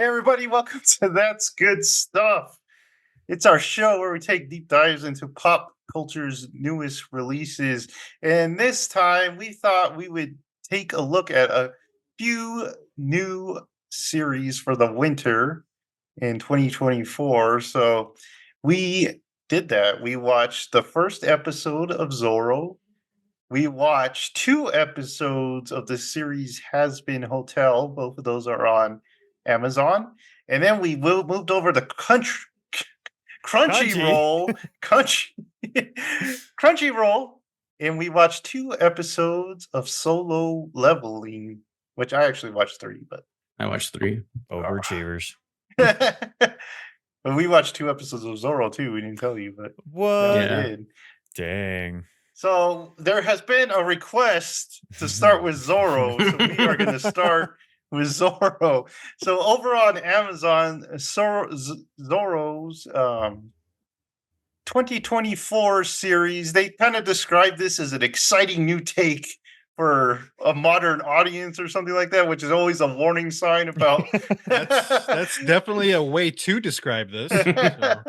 Hey, everybody, welcome to That's Good Stuff. It's our show where we take deep dives into pop culture's newest releases. And this time we thought we would take a look at a few new series for the winter in 2024. So we did that. We watched the first episode of Zorro. We watched two episodes of the series Has Been Hotel. Both of those are on Amazon. And then we moved over to Crunchyroll, Crunchy, Crunchyroll, and we watched two episodes of Solo Leveling, which I actually watched three, but I watched 3. Overachievers. but we watched two episodes of Zorro too. We didn't tell you, but What? we Yeah. did. Dang. So there has been a request to start with Zorro, so we are going to start with Zorro. So over on Amazon, Zorro's 2024 series, they kind of describe this as an exciting new take for a modern audience or something like that, which is always a warning sign about. That's definitely a way to describe this. So.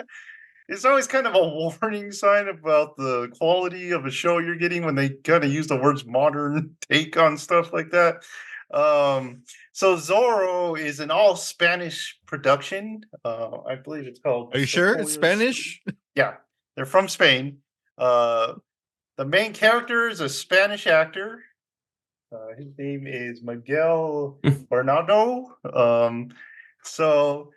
It's always kind of a warning sign about the quality of a show you're getting when they kind of use the words modern take on stuff like that. So Zorro is an all Spanish production. I believe it's called. Are you sure it's Spanish? Yeah, they're from Spain. The main character is a Spanish actor. His name is Miguel Bernardo. So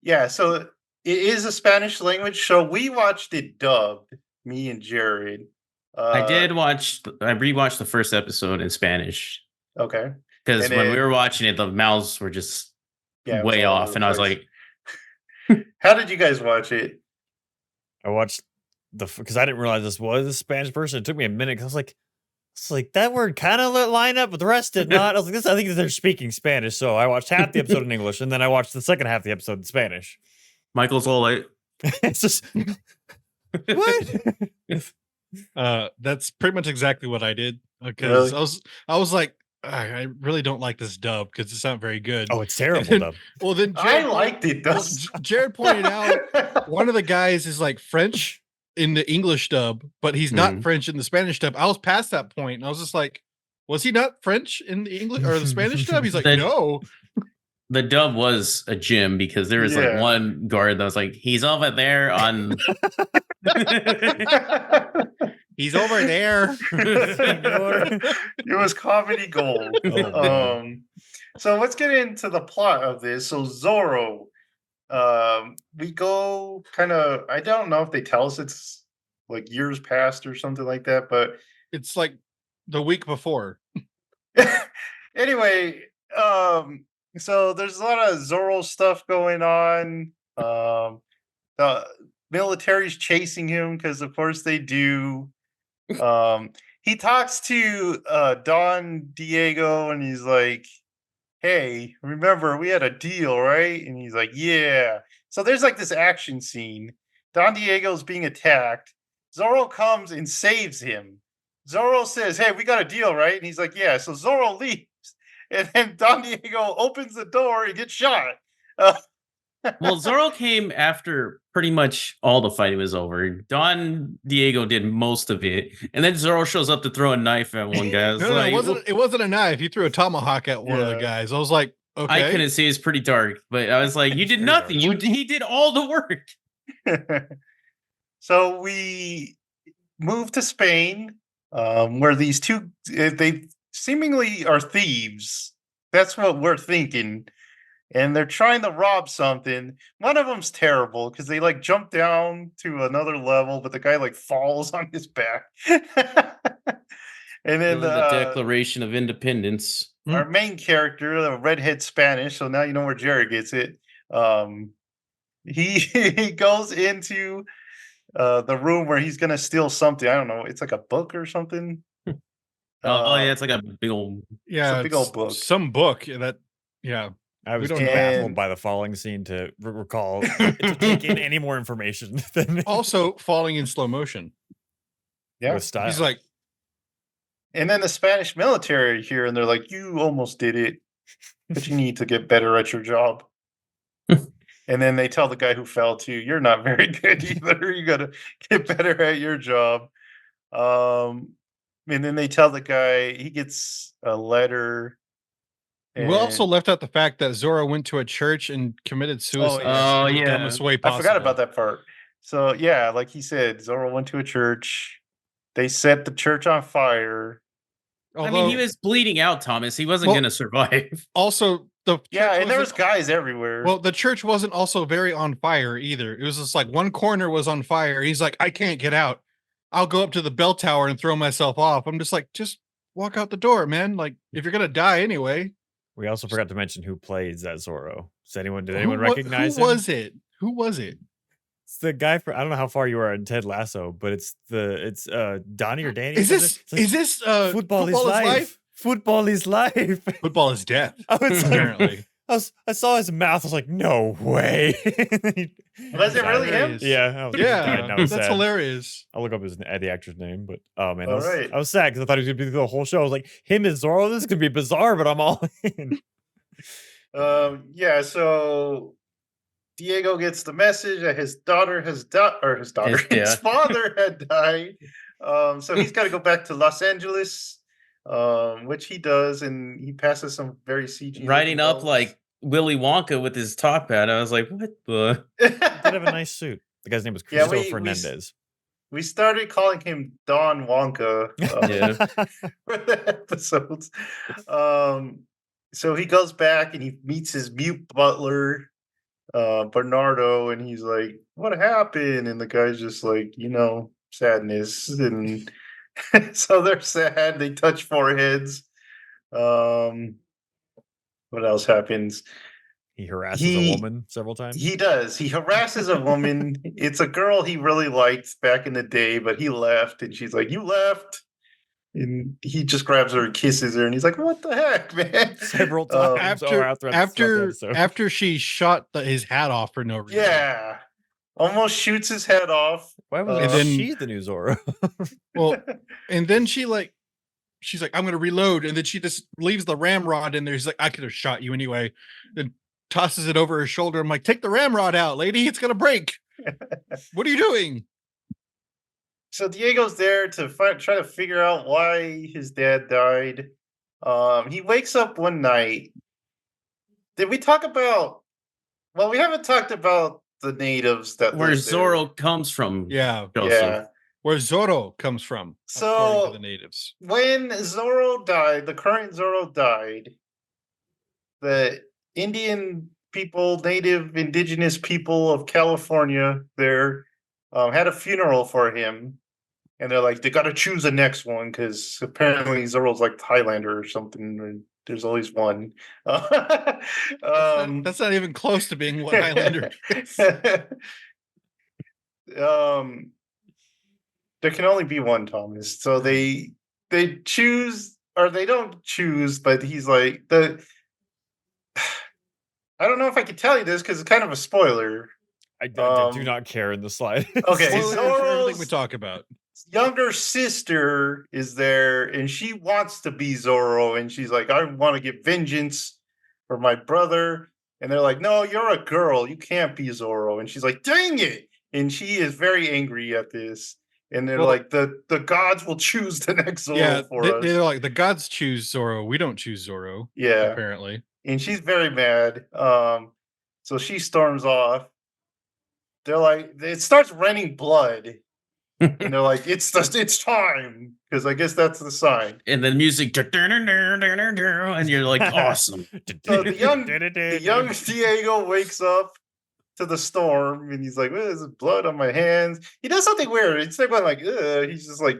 it is a Spanish language show. We watched it dubbed, me and Jared. I rewatched the first episode in Spanish. Okay. Because when we were watching it, the mouths were just way off. And I was like, how did you guys watch it? I watched because I didn't realize this was a Spanish person. It took me a minute. I was like, that word kind of line up, but the rest did not. I was like, I think they're speaking Spanish. So I watched half the episode in English, and then I watched the second half of the episode in Spanish. Michael's all like, it's just what? That's pretty much exactly what I did. Because I was like, I really don't like this dub because it's not very good. Oh, it's terrible dub. Well, then Jared, I liked it. Jared pointed out one of the guys is like French in the English dub, but he's not French in the Spanish dub. I was past that point, and I was just like, was he not French in the English or the Spanish dub? He's like, no. The dub was a gym because there was like one guard that was like, he's over there on. He's over there. It was comedy gold. So let's get into the plot of this. So Zorro, we go kind of, I don't know if they tell us it's like years past or something like that, but it's like the week before. Anyway, so there's a lot of Zorro stuff going on. The military's chasing him because of course they do. He talks to Don Diego and he's like, hey, remember we had a deal, right? And he's like, yeah. So there's like this action scene. Don Diego's being attacked. Zorro comes and saves him. Zorro says, hey, we got a deal, right? And he's like, yeah. So Zorro leaves. And then Don Diego opens the door and gets shot. Well, Zorro came after pretty much all the fighting was over. Don Diego did most of it, and then Zorro shows up to throw a knife at one guy. It wasn't a knife. He threw a tomahawk at one of the guys. I was like, okay. I couldn't see. It's pretty dark, but I was like, you did nothing. He did all the work. So we moved to Spain, where these two they seemingly are thieves. That's what we're thinking. And they're trying to rob something. One of them's terrible because they like jump down to another level, but the guy like falls on his back. And then the Declaration of Independence. Our main character, the redhead Spanish, so now you know where Jared gets it. He goes into the room where he's gonna steal something. I don't know. It's like a book or something. Yeah, it's like a big old book. Some book that I was too baffled by the falling scene to recall to take in any more information. Also falling in slow motion. Yeah, with style. He's like, and then the Spanish military here, and they're like, "You almost did it, but you need to get better at your job." And then they tell the guy who fell too, "You're not very good either. You gotta get better at your job." And then they tell the guy he gets a letter. We also And left out the fact that Zoro went to a church and committed suicide. yeah. Oh, in the yeah. dumbest way I possible. forgot about that part. So yeah, like he said, Zoro went to a church. They set the church on fire. I mean, he Although, was bleeding out, Thomas. He wasn't Well- going to survive. also the Yeah, church and there was wasn't- guys everywhere. well, the church wasn't also very on fire either. It was just like one corner was on fire. He's like, I can't get out. I'll go up to the bell tower and throw myself off. I'm just like, just walk out the door, man. Like, if you're gonna die anyway. We also forgot to mention who plays that Zoro. Did anyone Who recognize who him? was it? Who was it? It's the guy from I don't know how far you are in Ted Lasso, but it's Donnie or Danny. or Is this something. It's like, is this football is life? Football is life. Football is death. I was like, Apparently. I saw his mouth. I was like, no way. Was it really him? Yeah. I was like, he died, and I Yeah, was that's sad. hilarious. I'll look up the actor's name, but oh man, All right. I was sad because I thought he was gonna be the whole show. I was like, him and Zoro, this could be bizarre, but I'm all in. Yeah, so Diego gets the message that his daughter has died, or his daughter, His his dad. father had died. So he's got to go back to Los Angeles, which he does, and he passes some very CG Riding up looking like Willy Wonka with his top hat. I was like, what the? He did have a nice suit. The guy's name was Yeah, Cristo we- Fernandez. We started calling him Don Wonka Yeah. for the episodes. So he goes back and he meets his mute butler, Bernardo, and he's like, "What happened?" And the guy's just like, sadness. And so they're sad. They touch foreheads. What else happens? He harasses He- a woman several times. He does. He harasses a woman. It's a girl he really liked back in the day, but he left, and she's like, "You left." And he just grabs her and kisses her, and he's like, "What the heck, man?" Several Um, times. After she shot his hat off for no reason. Yeah. Almost shoots his head off. Why was And then- she the new Zoro? Well, and then she's like, "I'm gonna reload," and then she just leaves the ramrod in there. He's like, "I could have shot you anyway." Then tosses it over her shoulder. I'm like, "Take the ramrod out, lady. It's gonna break." What are you doing? So Diego's there to try to figure out why his dad died. He wakes up one night. Did we talk about? Well, we haven't talked about the natives that Where live there. Zoro comes from. Yeah, Joseph. Yeah. where Zoro comes from, according So to the natives. when Zoro died, the current Zoro died, the Indian people, native indigenous people of California there had a funeral for him. And they're like, they got to choose the next one because apparently Zoro's like Thailander or something. Or there's always one. That's not even close to being what Highlander is. There can only be one Thomas. So they choose, or they don't choose, but he's like I don't know if I could tell you this because it's kind of a spoiler. I do not care in the slide. Okay, Spoilers for everything we Zoro's talk about. younger sister is there, and she wants to be Zoro, and she's like, I want to get vengeance for my brother. And they're like, no, you're a girl. You can't be Zoro. And she's like, dang it. And she is very angry at this. And they're Well- like, the gods will choose the next Zoro Yeah, for us. they're like, the gods choose Zoro. We don't choose Zoro. Yeah. Apparently. And she's very mad. So she storms off. They're like, it starts raining blood. And they're like, it's time. Because I guess that's the sign. And then music, and you're like, awesome. So the young Diego wakes up to the storm and he's like, well, there's blood on my hands. He does something weird. It's like, he's just like,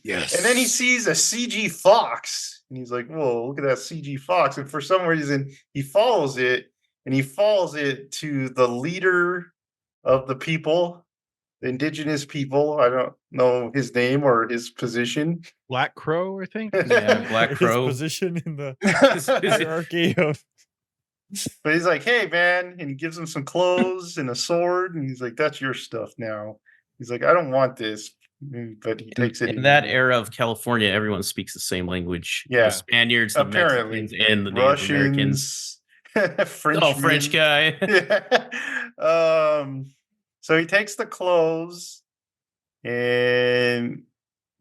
Yes. and then he sees a CG fox and he's like, whoa, look at that CG fox. And for some reason, he follows it to the leader of the people, the indigenous people. I don't know his name or his position. Black Crow, I think. Yeah, Black His Crow. position in the Is it- hierarchy of But he's like, hey, man. And he gives him some clothes and a sword. And he's like, that's your stuff now. He's like, I don't want this. But he takes it. In that era of California, everyone speaks the same language. Yeah. The Spaniards, the Apparently. Mexicans, and the Native Americans. Russians. French. Oh, French guy. So he takes the clothes and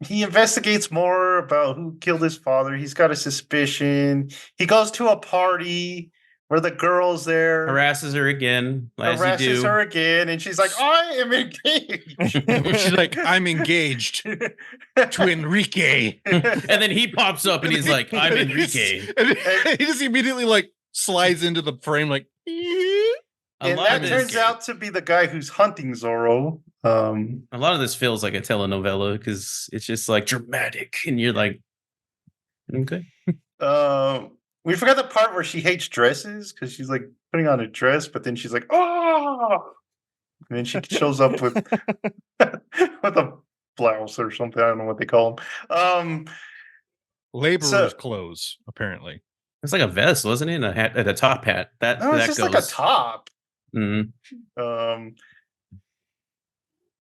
he investigates more about who killed his father. He's got a suspicion. He goes to a party where the girl's there, Harasses her again, as you harasses do. her again, and she's like, "I am engaged." She's like, I'm engaged to Enrique. And then he pops up and he's like, I'm And he's- Enrique. And he just immediately like slides into the frame, like, A And lot that of turns this, out to be the guy who's hunting Zorro. a lot of this feels like a telenovela because it's just like dramatic, and you're like, okay. We forgot the part where she hates dresses because she's like putting on a dress, but then she's like, "Oh!" And then she shows up with with a blouse or something. I don't know what they call them. laborer's clothes, apparently. It's like a vest, wasn't it? And a hat, a top hat. That No, it's that just goes. like a top. Mhm.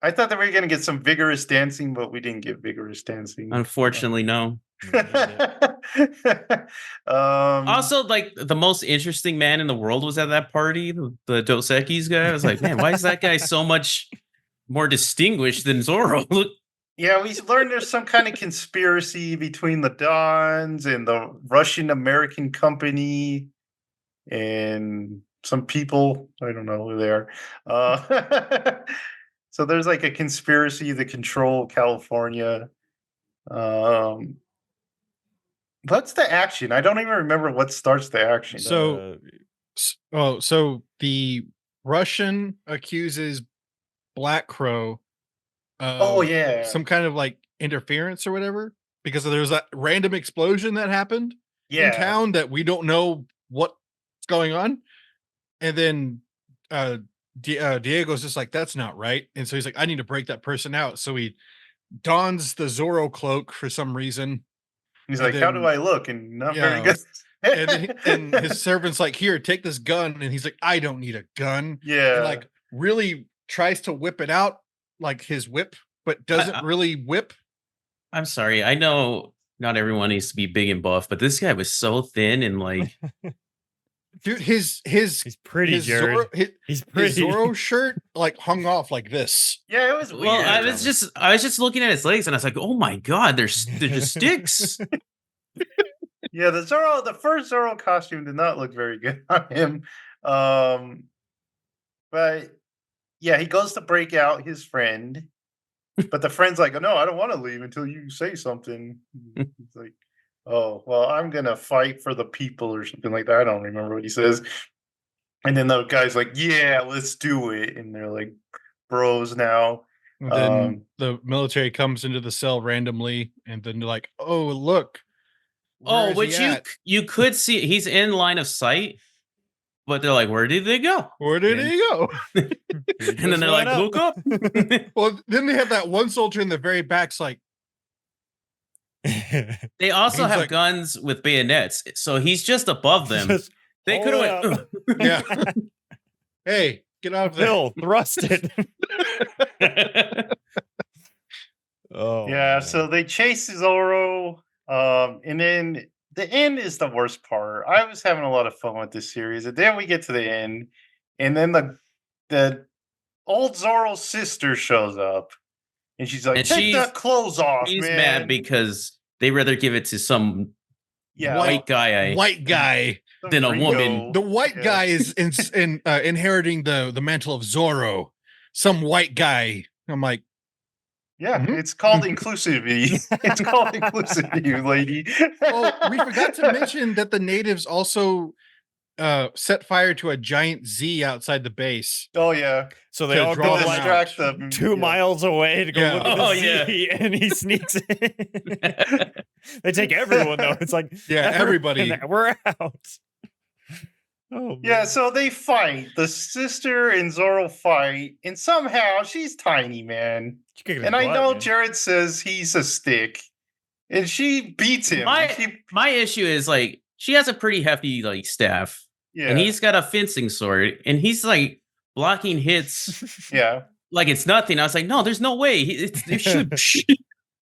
I thought that we were gonna get some vigorous dancing, but we didn't get vigorous dancing. Unfortunately, no. Um, Also, like the most interesting man in the world was at that party, the Dos Equis guy. I was like, man, why is that guy so much more distinguished than Zorro? Look, yeah, we learned there's some kind of conspiracy between the Dons and the Russian American company and some people. I don't know who they are. So there's like a conspiracy to control California. What's the action? I don't even remember what starts the action. So- so the Russian accuses Black Crow of Oh yeah, some kind of like interference or whatever, because there's that random explosion that happened in yeah. town that we don't know what's going on. And then Diego's just like, that's not right. And so he's like, I need to break that person out. So he dons the Zorro cloak for some reason. He's and like, "How do then- I look?" And not very Yeah. good. And his servant's like, here, take this gun. And he's like, I don't need a gun. yeah, And like really tries to whip it out like his whip, but doesn't really whip. I'm sorry. I know not everyone needs to be big and buff, but this guy was so thin and like, Dude, his He's pretty, his Jared. Zorro, his He's pretty. Zorro shirt like hung off like this. yeah. It was weird. well, I was just looking at his legs and I was like, oh my god, they're just sticks. Yeah, the first Zorro costume did not look very good on him. But yeah, he goes to break out his friend, but the friend's like, "Oh, no, I don't want to leave until you say something." He's like, "Oh, well, I'm gonna fight for the people," or something like that. I don't remember what he says. And then the guy's like, "Yeah, let's do it." And they're like bros now. And then Um, the military comes into the cell randomly, and then they're like, "Oh, look!" where Oh, is he which at? you could see he's in line of sight, but they're like, where did they go? Where did and- he go? And then they're like, look up. Well, then they have that one soldier in the very back's like, They also He's have like- guns with bayonets, so he's just above them. Just They could have hold went. yeah, hey, get out of there. Bill, thrust it. Oh yeah, man. so they chase Zorro, and then the end is the worst part. I was having a lot of fun with this series, and then we get to the end, and then the old Zorro's sister shows up, and she's like, And "Take the she's- clothes off, He's man." mad because they rather give it to some yeah, white guy White guy. some than a Ringo. woman. The white Yeah. guy is inheriting the mantle of Zorro. Some white guy. I'm like, Yeah, Mhm. it's called inclusivity. It's called inclusivity, lady. oh, we forgot to mention that the natives also set fire to a giant Z outside the base. Oh yeah, So they to all draw go them like out. distract them. 2 yeah. miles away to go Yeah. look at the Oh, yeah. Z, and he sneaks in. They take everyone though. It's like Yeah, everybody. and we're out. Oh Yeah, man. so they fight. The sister and Zorro fight, and somehow she's tiny, man. She kicked his And I butt, know man. Jared says he's a stick, and she beats him. My- She- My issue is like she has a pretty hefty like staff, yeah, and he's got a fencing sword, and he's like blocking hits yeah. like it's nothing. I was like, no, there's no way. It should.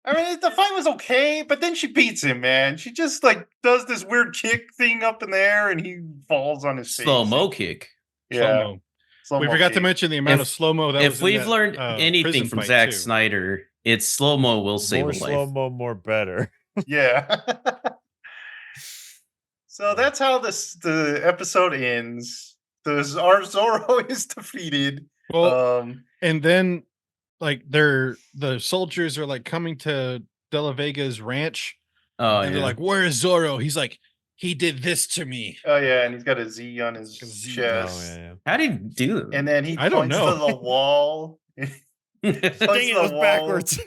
I mean, the fight was okay, but then she beats him, man. She just like does this weird kick thing up in the air, and he falls on his Slow face. mo kick. Yeah, Slow-mo. We slow-mo forgot to kick. mention the amount of If slow mo that was if in we've that, learned prison anything from fight, Zack too. Snyder, it's slow mo will save More a life. slow mo, more better. Yeah. So that's how the episode ends. Our Zoro is defeated. Well, and then like the soldiers are like coming to De La Vega's ranch, Oh and they're yeah. like, "Where is Zoro?" He's like, "He did this to me." Oh yeah, and he's got a Z on his A Z. chest. How did he do that? And then he I don't points to know. the wall. Dang Points it, to it the was wall, backwards.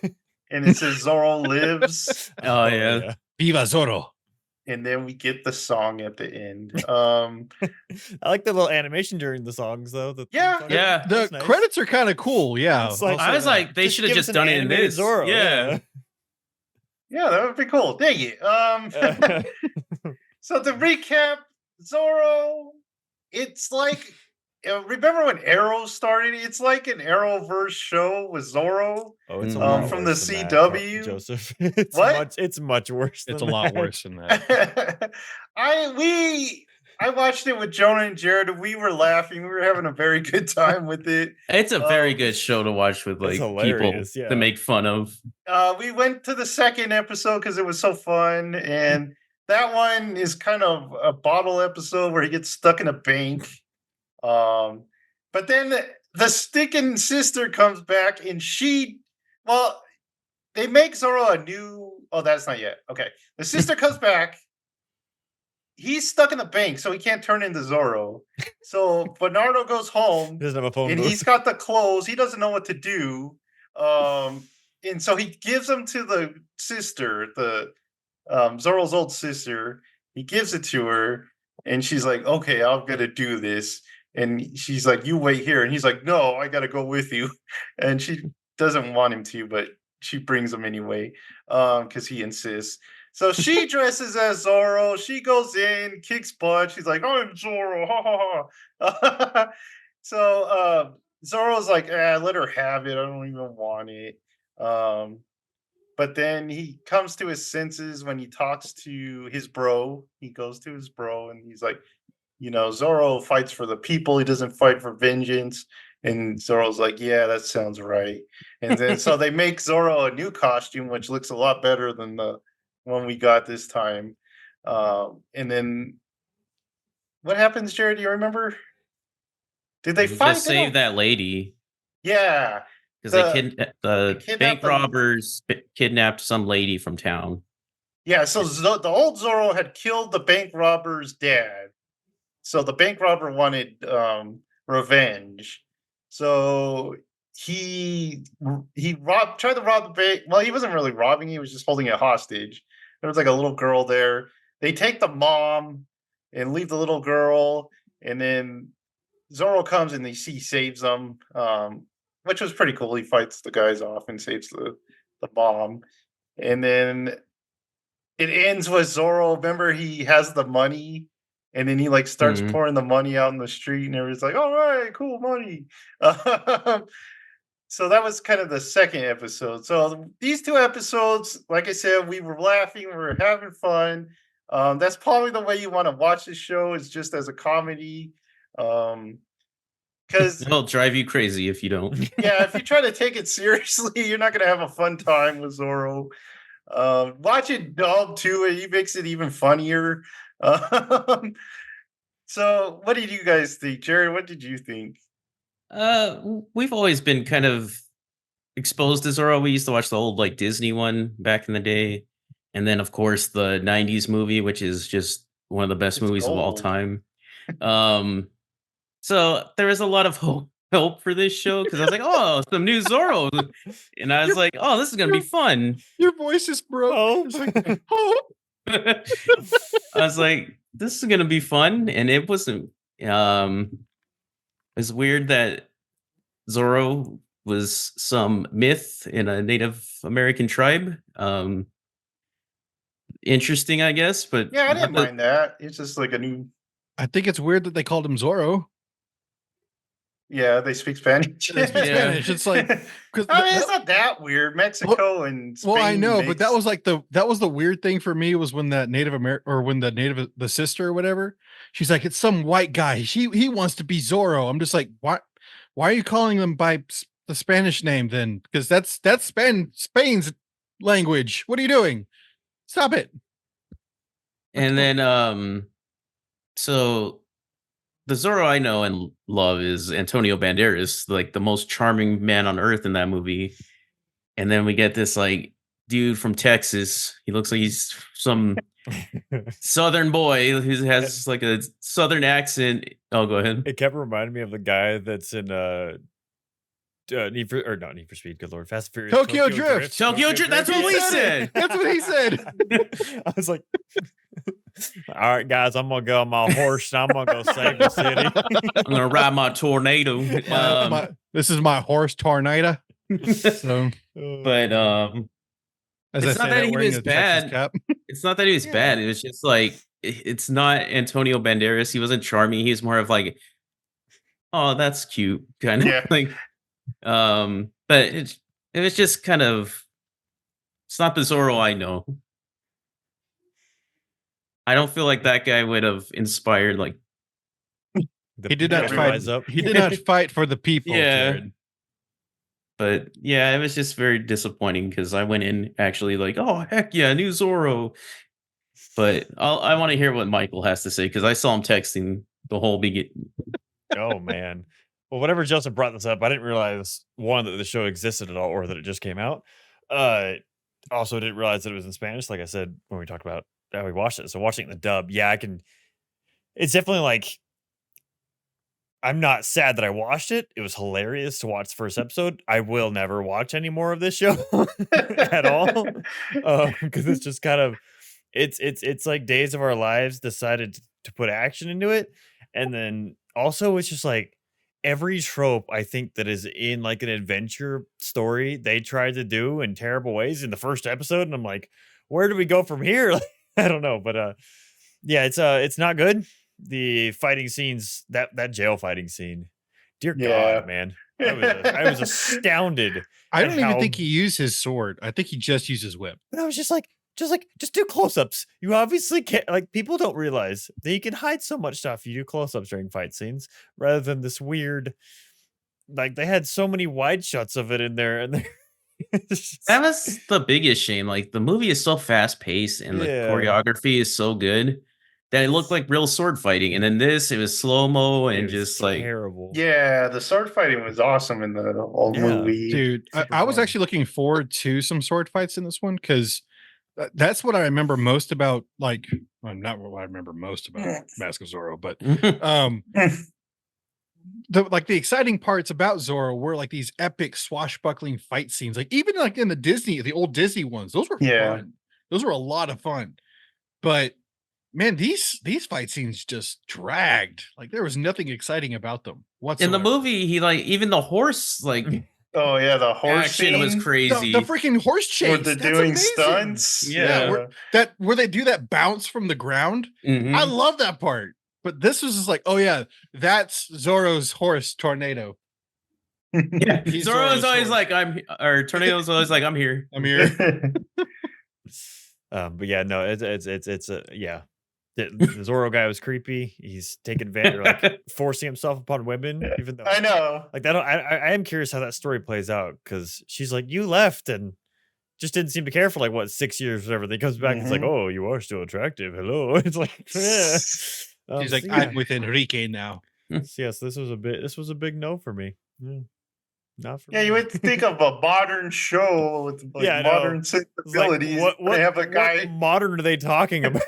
and it says Zoro lives. Oh, yeah. Viva Zoro. And then we get the song at the end. I like the little animation during the songs though. The theme Yeah. song. Yeah. The That's nice. credits are kind of cool. Yeah. It's like- I was like, they should have give just us an done it in animated this. Zorro, Yeah. Yeah, that would be cool. Dang it. yeah. So to recap, Zoro, it's like remember when Arrow started? It's like an Arrowverse show with Zoro. Oh, it's a Um, lot from the worse than that, CW? Joseph. It's What? It's much worse. It's a than lot that. worse than that. I watched it with Jonah and Jared, and we were laughing. We were having a very good time with it. It's a very Um, good show to watch with like It's people hilarious, yeah. to make fun of. We went to the second episode because it was so fun, and that one is kind of a bottle episode where he gets stuck in a bank. But then the sticking sister comes back, and they make Zoro a new. Oh, that's not yet. Okay, the sister comes back. He's stuck in the bank, so he can't turn into Zoro. So Bernardo goes home. He doesn't have a phone And booth. he's got the clothes. He doesn't know what to do. And so he gives them to the sister, the Zoro's old sister. He gives it to her, and she's like, "Okay, I'm gonna do this." And she's like, "You wait here." And he's like, "No, I gotta go with you." And she doesn't want him to, but she brings him anyway, because he insists. So she dresses as Zoro. She goes in, kicks butt. She's like, "I'm Zoro." Ha ha ha. So Zoro's like, let her have it. I don't even want it. But then he comes to his senses when he talks to his bro. He goes to his bro and he's like, Zoro fights for the people. He doesn't fight for vengeance. And Zoro's like, yeah, that sounds right. And then so they make Zoro a new costume, which looks a lot better than the one we got this time. And then what happens, Jared? Do you remember? Did they He find just saved that lady Yeah. because The- the kidnapped bank them. robbers kidnapped some lady from town. Yeah, so the old Zoro had killed the bank robber's dad. So the bank robber wanted revenge. So he tried to rob the bank. Well, he wasn't really robbing, he was just holding it hostage. There was like a little girl there. They take the mom and leave the little girl, and then Zoro comes and he saves them, which was pretty cool. He fights the guys off and saves the mom. And then it ends with Zoro. Remember, he has the money, and then he like starts Mhm. pouring the money out in the street, and everybody's like, "All right, cool money." So that was kind of the second episode. So these two episodes, like I said, we were laughing, we were having fun. That's probably the way you want to watch the show, is just as a comedy. Because It'll drive you crazy if you don't. yeah, if you try to take it seriously, you're not gonna have a fun time with Zoro. Watch it dubbed too, he makes it even funnier. So what did you guys think? Jerry, what did you think? We've always been kind of exposed to Zorro. We used to watch the old like Disney one back in the day, and then of course the '90s movie, which is just one of the best It's movies of all gold. time. So there was a lot of hope for this show because I was like, oh, some new Zorro, and I was like, oh, this is gonna be fun. Your voice is broke. Oh. It's like, oh. I was like, this is gonna be fun, and it wasn't. It's weird that Zorro was some myth in a Native American tribe. Interesting, I guess, but Yeah, I didn't not the- mind that. It's just like a new. I think it's weird that they called him Zorro. Yeah, they speak Spanish. They speak Yeah. Spanish. It's like because I mean, it's not that weird. Mexico and Spain. well, I know, but that makes- was like that was the weird thing for me was when that Native American or when the sister or whatever, she's like, it's some white guy. He wants to be Zorro. I'm just like, why are you calling them by the Spanish name then? Because that's Spain's language. What are you doing? Stop it. And then so the Zorro I know and love is Antonio Banderas, like the most charming man on earth in that movie. And then we get this like dude from Texas. He looks like he's some southern boy who has like a southern accent. Oh, go ahead. It kept reminding me of the guy that's in Need for, or not Need for Speed. Good lord, Fast and Furious. Tokyo Drift. Tokyo Drift, that's what we said. That's what he said. I was like, all right, guys, I'm gonna go on my horse and I'm gonna go save the city. I'm gonna ride my tornado. This is my horse tornado. So But as It's I not say that he wearing was a Texas bad. cap. it's not that he was bad. It was just like it's not Antonio Banderas. He wasn't charming. He's more of like, oh, that's cute, kind of Yeah. like. But it was just kind of. It's not the Zorro I know. I don't feel like that guy would have inspired like. The He did not people fight. rise up. He did not fight for the people. Yeah. Jared. But yeah, it was just very disappointing because I went in actually like, oh heck yeah, new Zorro. But I want to hear what Michael has to say because I saw him texting the whole beginning. Oh man. Well, whenever Justin brought this up, I didn't realize one that the show existed at all, or that it just came out. Also didn't realize that it was in Spanish. Like I said when we talked about how we watched it. So watching it in the dub, yeah, I can. It's definitely like. I'm not sad that I watched it. It was hilarious to watch the first episode. I will never watch any more of this show at all because it's just kind of it's like Days of Our Lives decided to put action into it, and then also it's just like every trope I think that is in like an adventure story they tried to do in terrible ways in the first episode, and I'm like, where do we go from here? I don't know, but yeah, it's not good. The fighting scenes, that jail fighting scene, dear Yeah. God, man, I was astounded. I And don't even how- think he used his sword. I think he just used his whip. But I was just do close-ups. You obviously can't, like, people don't realize that you can hide so much stuff. You do close-ups during fight scenes rather than this weird, like they had so many wide shots of it in there, and it's just- That was the biggest shame. Like the movie is so fast paced and the Yeah. choreography is so good that it looked like real sword fighting. And then this, it was slow mo it and was just like terrible. Yeah, the sword fighting was awesome in the old Yeah. movie. Dude, Super I was fun. actually looking forward to some sword fights in this one because that's what I remember most about. Like, well, not what I remember most about Mask of Zorro, but um, the exciting parts about Zorro were like these epic swashbuckling fight scenes. Like even like in the old Disney ones, those were Yeah. fun. Those were a lot of fun. But man, these fight scenes just dragged. Like there was nothing exciting about them in whatsoever. the movie, he like even the horse like Oh yeah, the horse action was scene crazy. The freaking horse chase. where they're that's doing amazing. stunts. Yeah. Where they do that bounce from the ground. Mhm. I love that part. But this was just like, oh yeah, that's Zorro's horse tornado. Yeah. He's Zorro is Zorro's always sword. like or Tornado's always like I'm here. I'm here. But yeah, no, it's yeah. The Zorro guy was creepy. He's taking advantage, or like forcing himself upon women, even though I know. like that. I am curious how that story plays out because she's like, you left and just didn't seem to care for like what 6 years, whatever. Then he comes back, it's like, Mhm. oh, you are still attractive. Hello. It's like, yeah. He's like, So I'm with Enrique now. yes, this was a big no for me. Yeah. Not for Yeah, me. you would think of a modern show with like Yeah, I know. modern It's like, sensibilities. what they have a what guy. modern are they talking about?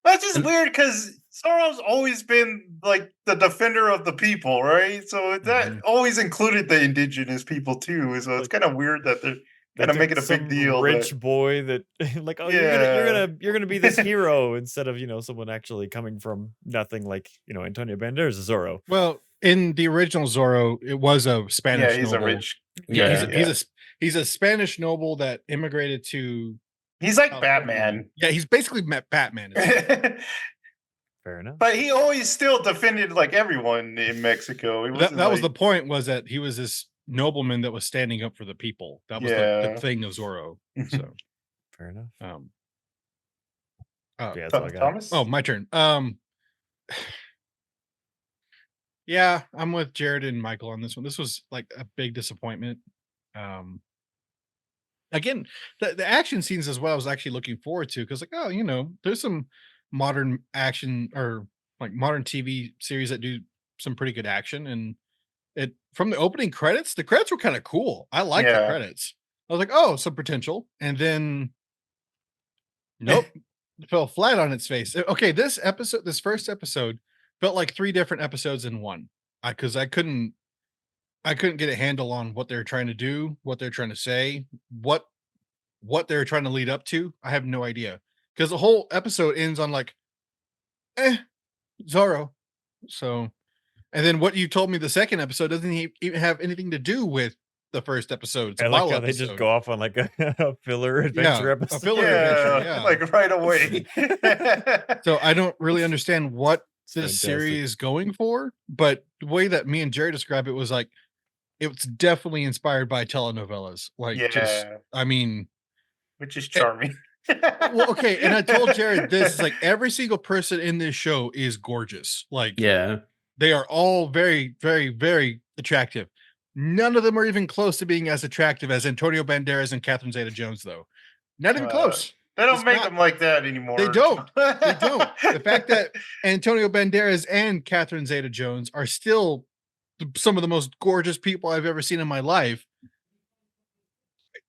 That's just weird because Zorro's always been like the defender of the people, right? So that Mhm. always included the indigenous people too. So it's Like- kind of weird that they're They kind of took making a some big deal. Rich that- boy that like, oh, you're gonna be this hero instead of someone actually coming from nothing, like Antonio Banderas is Zorro. Well, in the original Zorro, it was a Spanish yeah, he's noble. a rich. Yeah. He's a Spanish noble that immigrated to He's like California. Batman. Yeah, he's basically met Batman. Fair enough. But he always still defended like everyone in Mexico. It That, wasn't that was the like- point, was that he was this nobleman that was standing up for the people. That was the Yeah. thing of Zorro. So, Fair enough. uh, Yeah, that's all I got. Thomas. oh, my turn. Yeah, I'm with Jared and Michael on this one. This was like a big disappointment. Again, the action scenes as well, I was actually looking forward to, because like, oh, you know, there's some modern action, or like modern TV series that do some pretty good action, and it from the opening credits, the credits were kind of cool. I like the Yeah. credits. I was like, oh, some potential, and then nope, it fell flat on its face. Okay, this first episode felt like 3 different episodes in one. Because I couldn't get a handle on what they're trying to do, what they're trying to say, what they're trying to lead up to. I have no idea, because the whole episode ends on like, Zorro. So, and then what you told me the second episode doesn't even have anything to do with the first episode. It's a I like how follow-up they just episode. go off on like a filler adventure a episode. filler Yeah, adventure, yeah. like right away. So I don't really understand what It's this fantastic. series is going for, but the way that me and Jerry described it was like, it's definitely inspired by telenovelas. Like, just, Yeah, I mean, which is charming. well, okay. And I told Jared this is like, every single person in this show is gorgeous. Like, Yeah. they are all very, very, very attractive. None of them are even close to being as attractive as Antonio Banderas and Catherine Zeta-Jones, though. Not even close. They don't It's make not- them like that anymore. They don't. They don't. The fact that Antonio Banderas and Catherine Zeta-Jones are still some of the most gorgeous people I've ever seen in my life.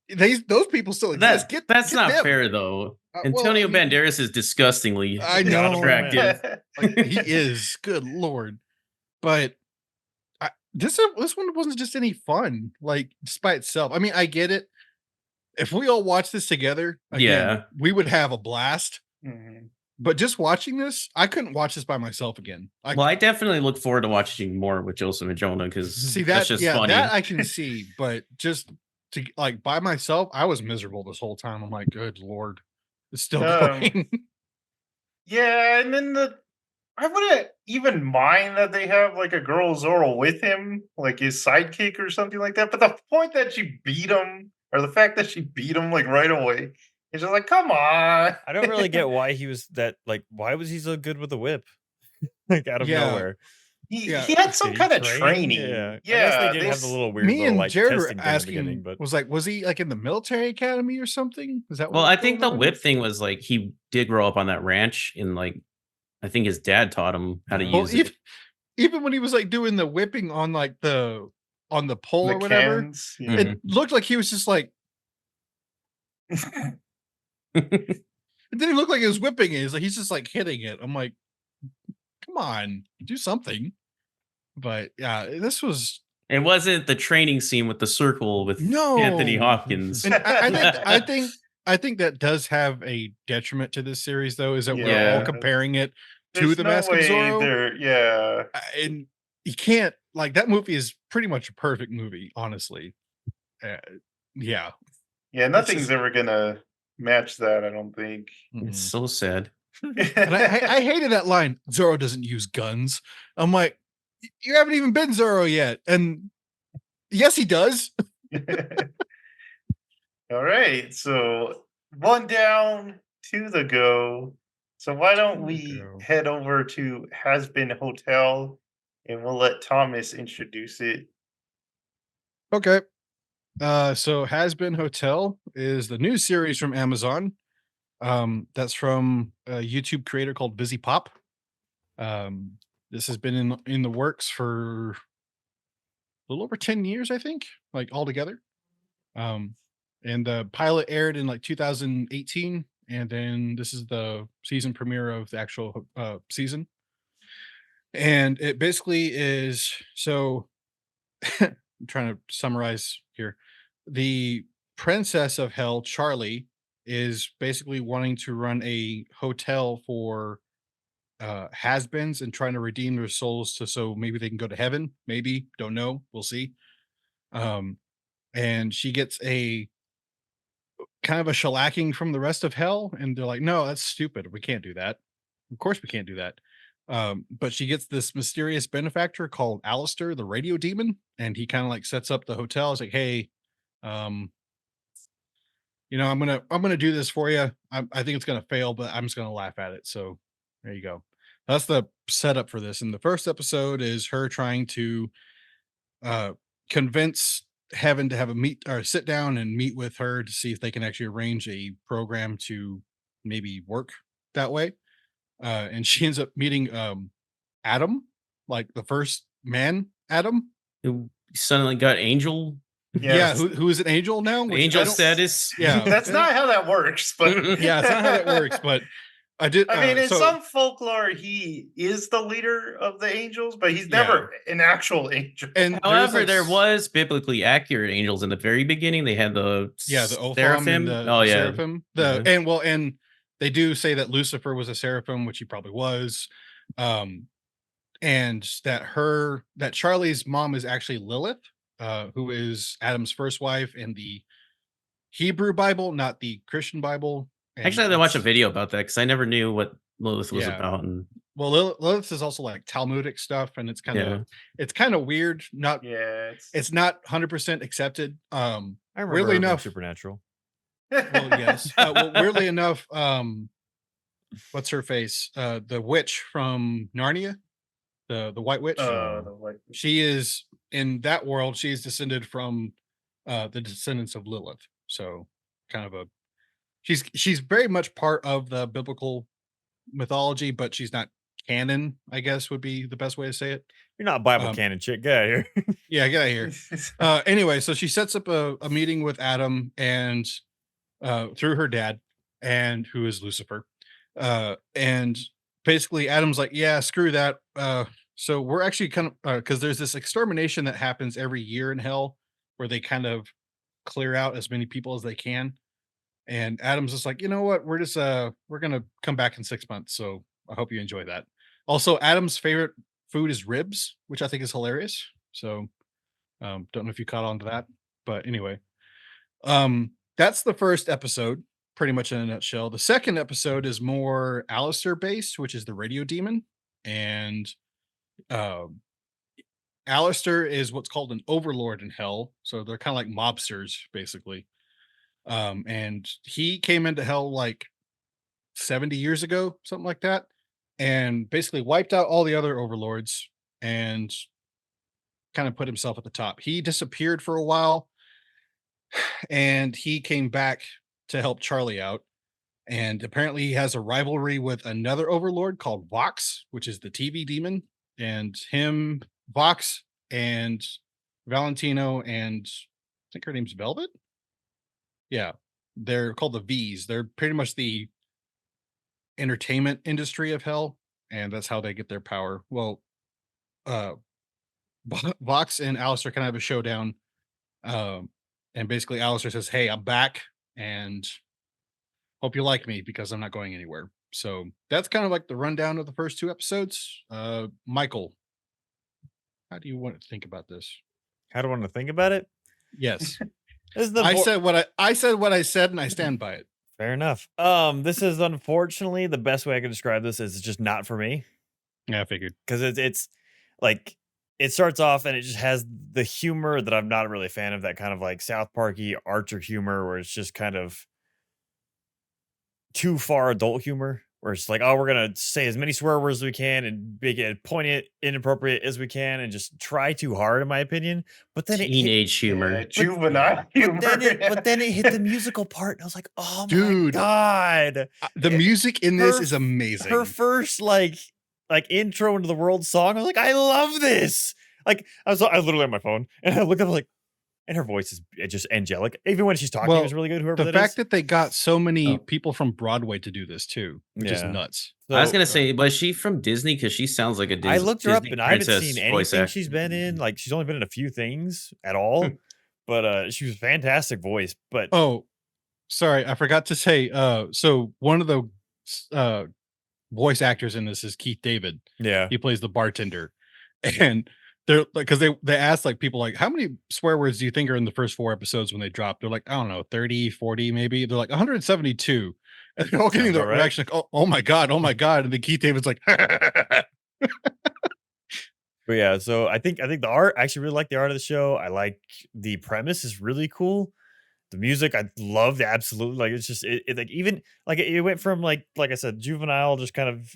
Those people still exist. That's get not them. fair though. Well, Antonio I mean, Banderas is disgustingly I know. attractive. Like, he is. Good lord. But this one wasn't just any fun. Like, just by itself. I mean, I get it. If we all watch this together, again, Yeah. we would have a blast. Mhm. But just watching this, I couldn't watch this by myself again. Well, I definitely look forward to watching more with Joseph and Jonah because See that's that, just yeah, funny. that I can see, but just to like by myself, I was miserable this whole time. I'm like, good lord, it's still going. Yeah, and then I wouldn't even mind that they have like a girl Zorro with him, like his sidekick or something like that. But the point that she beat him, or the fact that she beat him like right away, it's just like, come on. I don't really get why he was that. Like, why was he so good with a whip? Like out of Yeah. nowhere. He Yeah. had some Did he kind of train? training. Yeah. I guess Yeah, they did have the little weird Me little, and like, Jared were testing thing at the beginning, asking, but was he like in the military academy or something? Is that Well, what I was think going the on? whip thing was like he did grow up on that ranch and like I think his dad taught him how to Well, use it. even when he was like doing the whipping on like the pole the or whatever, cans. Mhm. it looked like he was just like, it didn't look like he was whipping it. It's like he's just like hitting it. I'm like, come on, do something. But yeah, this was It wasn't the training scene with the circle with No. Anthony Hopkins. and I think that does have a detriment to this series, though, is that we're Yeah. all comparing it to There's the no Mask of way Zorro. Yeah. And you can't, like, that movie is pretty much a perfect movie, honestly. Yeah. Yeah, nothing's just- ever gonna match that, I don't think. It's so sad. And I hated that line. Zorro doesn't use guns. I'm like, you haven't even been Zorro yet, and yes, he does. All right, so 1 down, 2 the go. So why don't we go. head over to Has Been Hotel and we'll let Thomas introduce it. Okay. So Has Been Hotel is the new series from Amazon. That's from a YouTube creator called Busy Pop. This has been in the works for a little over 10 years, I think, like altogether. And the pilot aired in like 2018, and then this is the season premiere of the actual season. And it basically is, so I'm trying to summarize here. The princess of hell, Charlie, is basically wanting to run a hotel for has-beens and trying to redeem their souls so maybe they can go to heaven. Maybe, don't know, we'll see. And she gets a kind of a shellacking from the rest of hell, and they're like, no, that's stupid, we can't do that. Of course we can't do that. But she gets this mysterious benefactor called Alistair, the radio demon, and he kind of like sets up the hotel. It's like, hey, um, I'm gonna do this for you. I think it's gonna fail, but I'm just gonna laugh at it. So there you go. That's the setup for this. And the first episode is her trying to uh convince Heaven to have a meet or sit down and meet with her to see if they can actually arrange a program to maybe work that way. And she ends up meeting Adam, like the first man, Adam. Who suddenly got angel Yeah, who is an angel now? which I angel don't- status. Yeah, That's not how that works, but yeah, it's not how that works. But I did. I mean, in so- some folklore, he is the leader of the angels, but he's never an actual angel. and there's, However, like, there was biblically accurate angels in the very beginning. They had the the Opham seraphim. and the Oh yeah, seraphim. And they do say that Lucifer was a seraphim, which he probably was. And that Charlie's mom is actually Lilith, who is Adam's first wife in the Hebrew Bible, not the Christian Bible. And actually, I had to watch a it's- video about that because I never knew what Lilith was Yeah. about. And Well, Lilith is also like Talmudic stuff, and it's kind of weird. Not Yeah, it's not 100% accepted. I remember Weirdly her from enough- Supernatural. Well, yes. Weirdly enough, what's her face? The witch from Narnia, the White Witch. She is in that world. She is descended from the descendants of Lilith. So kind of she's very much part of the biblical mythology, but she's not canon, I guess would be the best way to say it. You're not Bible Um, canon chick. Get out of here. Yeah, get out of here. Anyway, so she sets up a meeting with Adam and through her dad, and who is Lucifer. And basically Adam's like, yeah, screw that. So we're actually kind of because there's this extermination that happens every year in hell where they kind of clear out as many people as they can. And Adam's just like, you know what, we're gonna come back in 6 months. So I hope you enjoy that. Also, Adam's favorite food is ribs, which I think is hilarious. So don't know if you caught on to that, but anyway, that's the first episode, pretty much in a nutshell. The second episode is more Alistair based, which is the radio demon, and Alistair is what's called an overlord in hell. So they're kind of like mobsters, basically. And he came into hell like 70 years ago, something like that, and basically wiped out all the other overlords and kind of put himself at the top. He disappeared for a while and he came back to help Charlie out. And apparently he has a rivalry with another overlord called Vox, which is the TV demon. And him, Vox, and Valentino, and I think her name's Velvet. Yeah, they're called the V's. They're pretty much the entertainment industry of hell, and that's how they get their power. Well, Vox and Alistair kind of have a showdown. And basically Alistair says, hey, I'm back and hope you like me because I'm not going anywhere. So that's kind of like the rundown of the first two episodes. Michael, how do you want to think about this? How do I want to think about it? Yes. This is the I said what I said and I stand by it. fair enough. This is unfortunately the best way I could describe this is it's just not for me. Yeah, I figured. Because it's like it starts off and it just has the humor that I'm not really a fan of, that kind of like South Parky Archer humor where it's just kind of too far adult humor, where it's like, oh, we're gonna say as many swear words as we can and make it poignant, inappropriate as we can, and just try too hard, in my opinion. But then teenage humor. Juvenile humor. but then it hit the musical part, and I was like, oh my Dude. god, The music in this her- is amazing. her first like intro into the world song, I was like, I love this. Like I was literally on my phone and I looked up like, and her voice is just angelic. Even when she's talking, Well, is really good. Whoever The that fact is. that they got so many Oh. people from Broadway to do this too, which is Yeah. nuts. I was So, gonna say, was she from Disney? Because she sounds like a Disney. I looked her up Disney and I haven't princess seen voice anything actor. she's been in. Like she's only been in a few things at all. But she was a fantastic voice. But Oh, sorry, I forgot to say. So one of the voice actors in this is Keith David. yeah. He plays the bartender, and they're like, because they asked like people like, how many swear words do you think are in the first 4 episodes when they drop? They're like, I don't know, 30, 40 maybe. They're like 172, and they're all getting Sounds the about right. reaction like, oh my god, and then Keith David's like, But yeah, so I think the art I actually really like the art of the show. I like the premise is really cool. The music I love the absolute like it's just like even like it went from like I said juvenile just kind of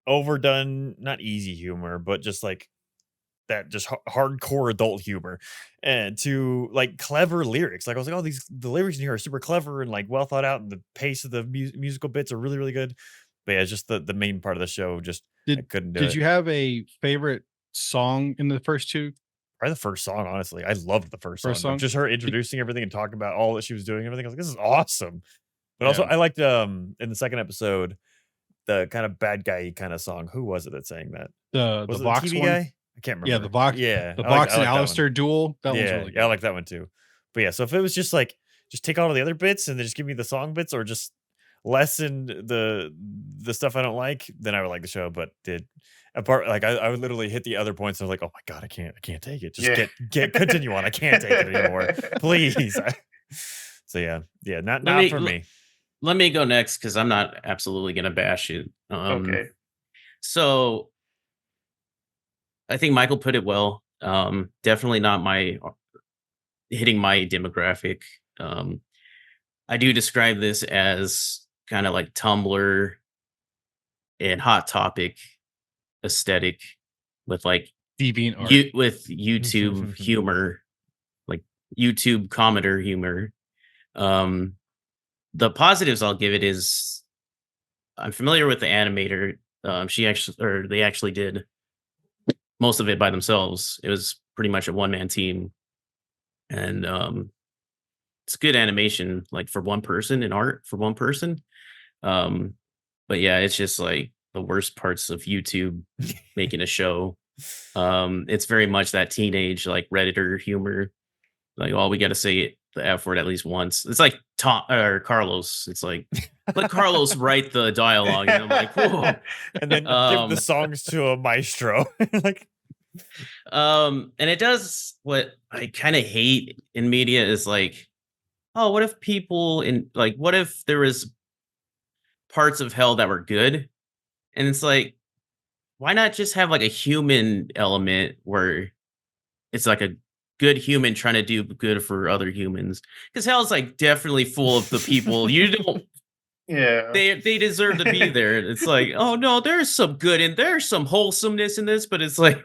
overdone not easy humor but just like that just hardcore adult humor and to like clever lyrics. Like I was like, oh, the lyrics in here are super clever and like well thought out, and the pace of the musical bits are really really good. But yeah, it's just the main part of the show just I Did couldn't do Did it. you have a favorite song in the first two? Probably the first song, honestly. I loved the first First song. Of song? just her introducing everything and talking about all that she was doing, and everything. I was like, this is awesome. But also, Yeah. I liked in the second episode the kind of bad guy kind of song. Who was it that sang that? The Was it the Vox TV one? guy? I can't Yeah, remember. Yeah, the I like Vox I and like that one. Alistair duel. That one's Yeah, really yeah, I good. like that one too. But yeah, so if it was just like just take all of the other bits and then just give me the song bits, or just lessen the stuff I don't like, then I would like the show. But did apart like I would literally hit the other points. And I was like, oh my god, I can't take it. Just Yeah. get continue on. I can't take it anymore, please. So yeah, not Let me for l- me. let me go next because I'm not absolutely gonna bash it. Okay. So I think Michael put it well. Definitely not my hitting my demographic. Um, I do describe this as kind of like Tumblr and Hot Topic aesthetic with like Deviant art. with YouTube humor, like YouTube commenter humor. Um, the positives I'll give it is I'm familiar with the animator. They actually did most of it by themselves. It was pretty much a one man team, and it's good animation, like for one person, and art for one person. Um, but yeah, it's just like the worst parts of YouTube making a show. It's very much that teenage like Redditor humor. Like, oh, we got to say it, the F word at least once. It's like Tom or Carlos. It's like let Carlos write the dialogue, and I'm like, whoa. And then give the songs to a maestro. Like And it does what I kind of hate in media is like, oh, what if people in like, what if there was parts of hell that were good? And it's like, why not just have like a human element where it's like a good human trying to do good for other humans? Because hell's like definitely full of the people you don't. Yeah. They deserve to be there. It's like, oh no, there's some good and there's some wholesomeness in this, but it's like,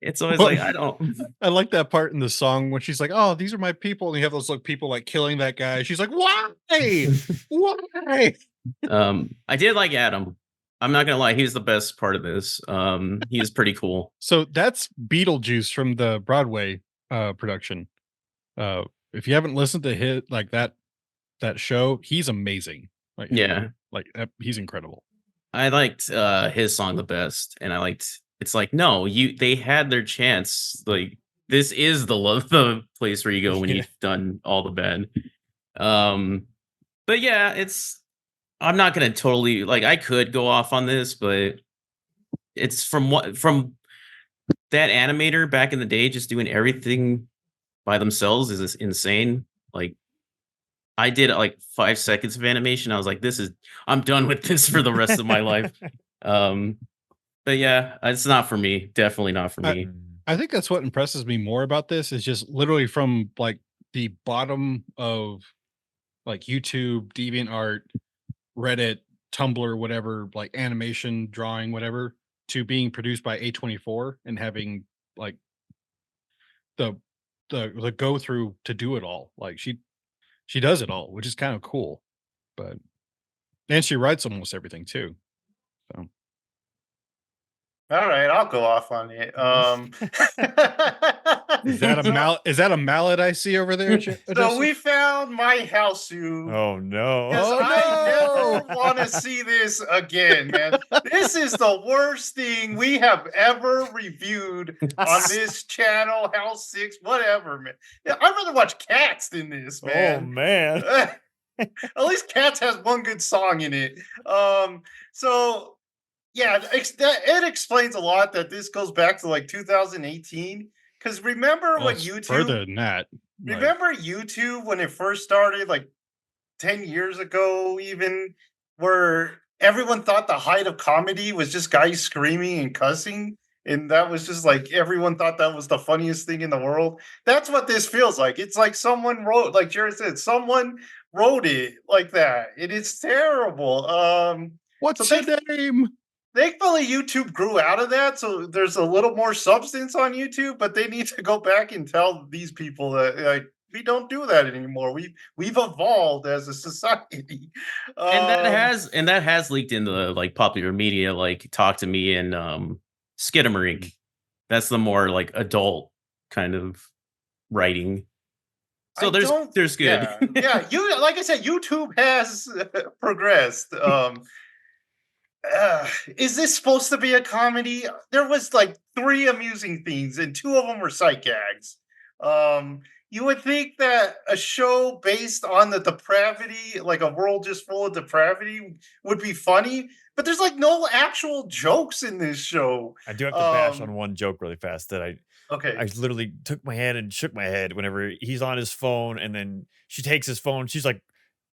it's always Well, like I don't. I like that part in the song when she's like, "Oh, these are my people," and you have those like people like killing that guy. She's like, "Why? Why?" I did like Adam. I'm not gonna lie, he's the best part of this. He is pretty cool. So that's Beetlejuice from the Broadway production. If you haven't listened to hit like that show, he's amazing. Like Yeah. he's incredible. I liked his song the best, and I liked it's like, no, they had their chance. Like this is the place where you go when Yeah. you've done all the bad. But yeah, I'm not gonna totally like I could go off on this, but it's from that animator back in the day just doing everything by themselves is insane. Like I did like 5 seconds of animation. I was like, I'm done with this for the rest of my life. But yeah, it's not for me. Definitely not for me. I think that's what impresses me more about this is just literally from like the bottom of like YouTube, DeviantArt, Reddit, Tumblr, whatever, like animation, drawing, whatever, to being produced by A24 and having like the go through to do it all. Like she does it all, which is kind of cool. But and she writes almost everything too. So All right, I'll go off on it. is that a mallet I see over there? So we found my house who. Oh no. Because Oh, I no! never want to see this again, man. This is the worst thing we have ever reviewed on this channel, House 6, whatever, man. Yeah, I'd rather watch Cats than this, Oh man. man. At least Cats has one good song in it. So yeah, it explains a lot that this goes back to like 2018. Because remember Well, when it's YouTube further than that. Like, remember YouTube when it first started, like 10 years ago, even where everyone thought the height of comedy was just guys screaming and cussing. and that was just like everyone thought that was the funniest thing in the world. That's what this feels like. It's like someone wrote, like Jared said, someone wrote it like that. It is terrible. What's So your name? thankfully YouTube grew out of that, so there's a little more substance on YouTube, but they need to go back and tell these people that like we don't do that anymore. We've evolved as a society. And that has leaked into like popular media, like Talk to Me and Skidamarink. That's the more like adult kind of writing. So there's good. Yeah, you like I said, YouTube has progressed. Is this supposed to be a comedy? There was like 3 amusing things, and 2 of them were sight gags. You would think that a show based on the depravity, like a world just full of depravity, would be funny, but there's like no actual jokes in this show. I do have to bash on one joke really fast that I Okay. literally took my hand and shook my head whenever he's on his phone, and then she takes his phone. She's like,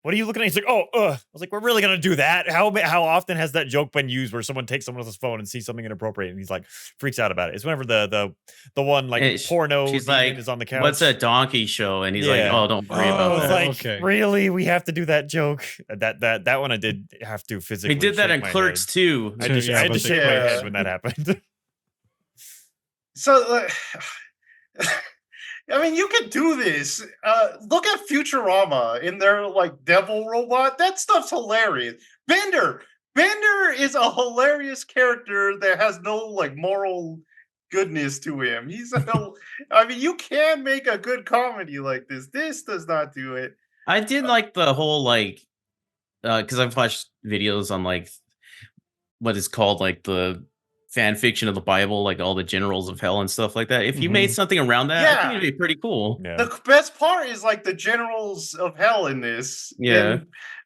"What are you looking at?" He's like, "Oh, I was like, "We're really gonna do that? How often has that joke been used where someone takes someone else's phone and sees something inappropriate and he's like freaks out about it?" It's whenever the one like And porno she's demon like, is on the couch. "What's a donkey show?" And he's like, Yeah. "Oh, don't worry I about was that." like, Okay. really? We have to do that joke? That one I did have to physically. They did that shake in my Clerks head. too. I So, just yeah, I had to but shake my yeah. head when that happened. So, I mean, you could do this. Look at Futurama in their like devil robot. That stuff's hilarious. Bender is a hilarious character that has no like moral goodness to him. I mean, you can make a good comedy like this. This does not do it. I did like the whole like because I've watched videos on like what is called like the fan fiction of the Bible, like all the generals of hell and stuff like that. If you made Mhm. something around that, I Yeah. think it'd be pretty cool. Yeah. The best part is like the generals of hell in this. Yeah.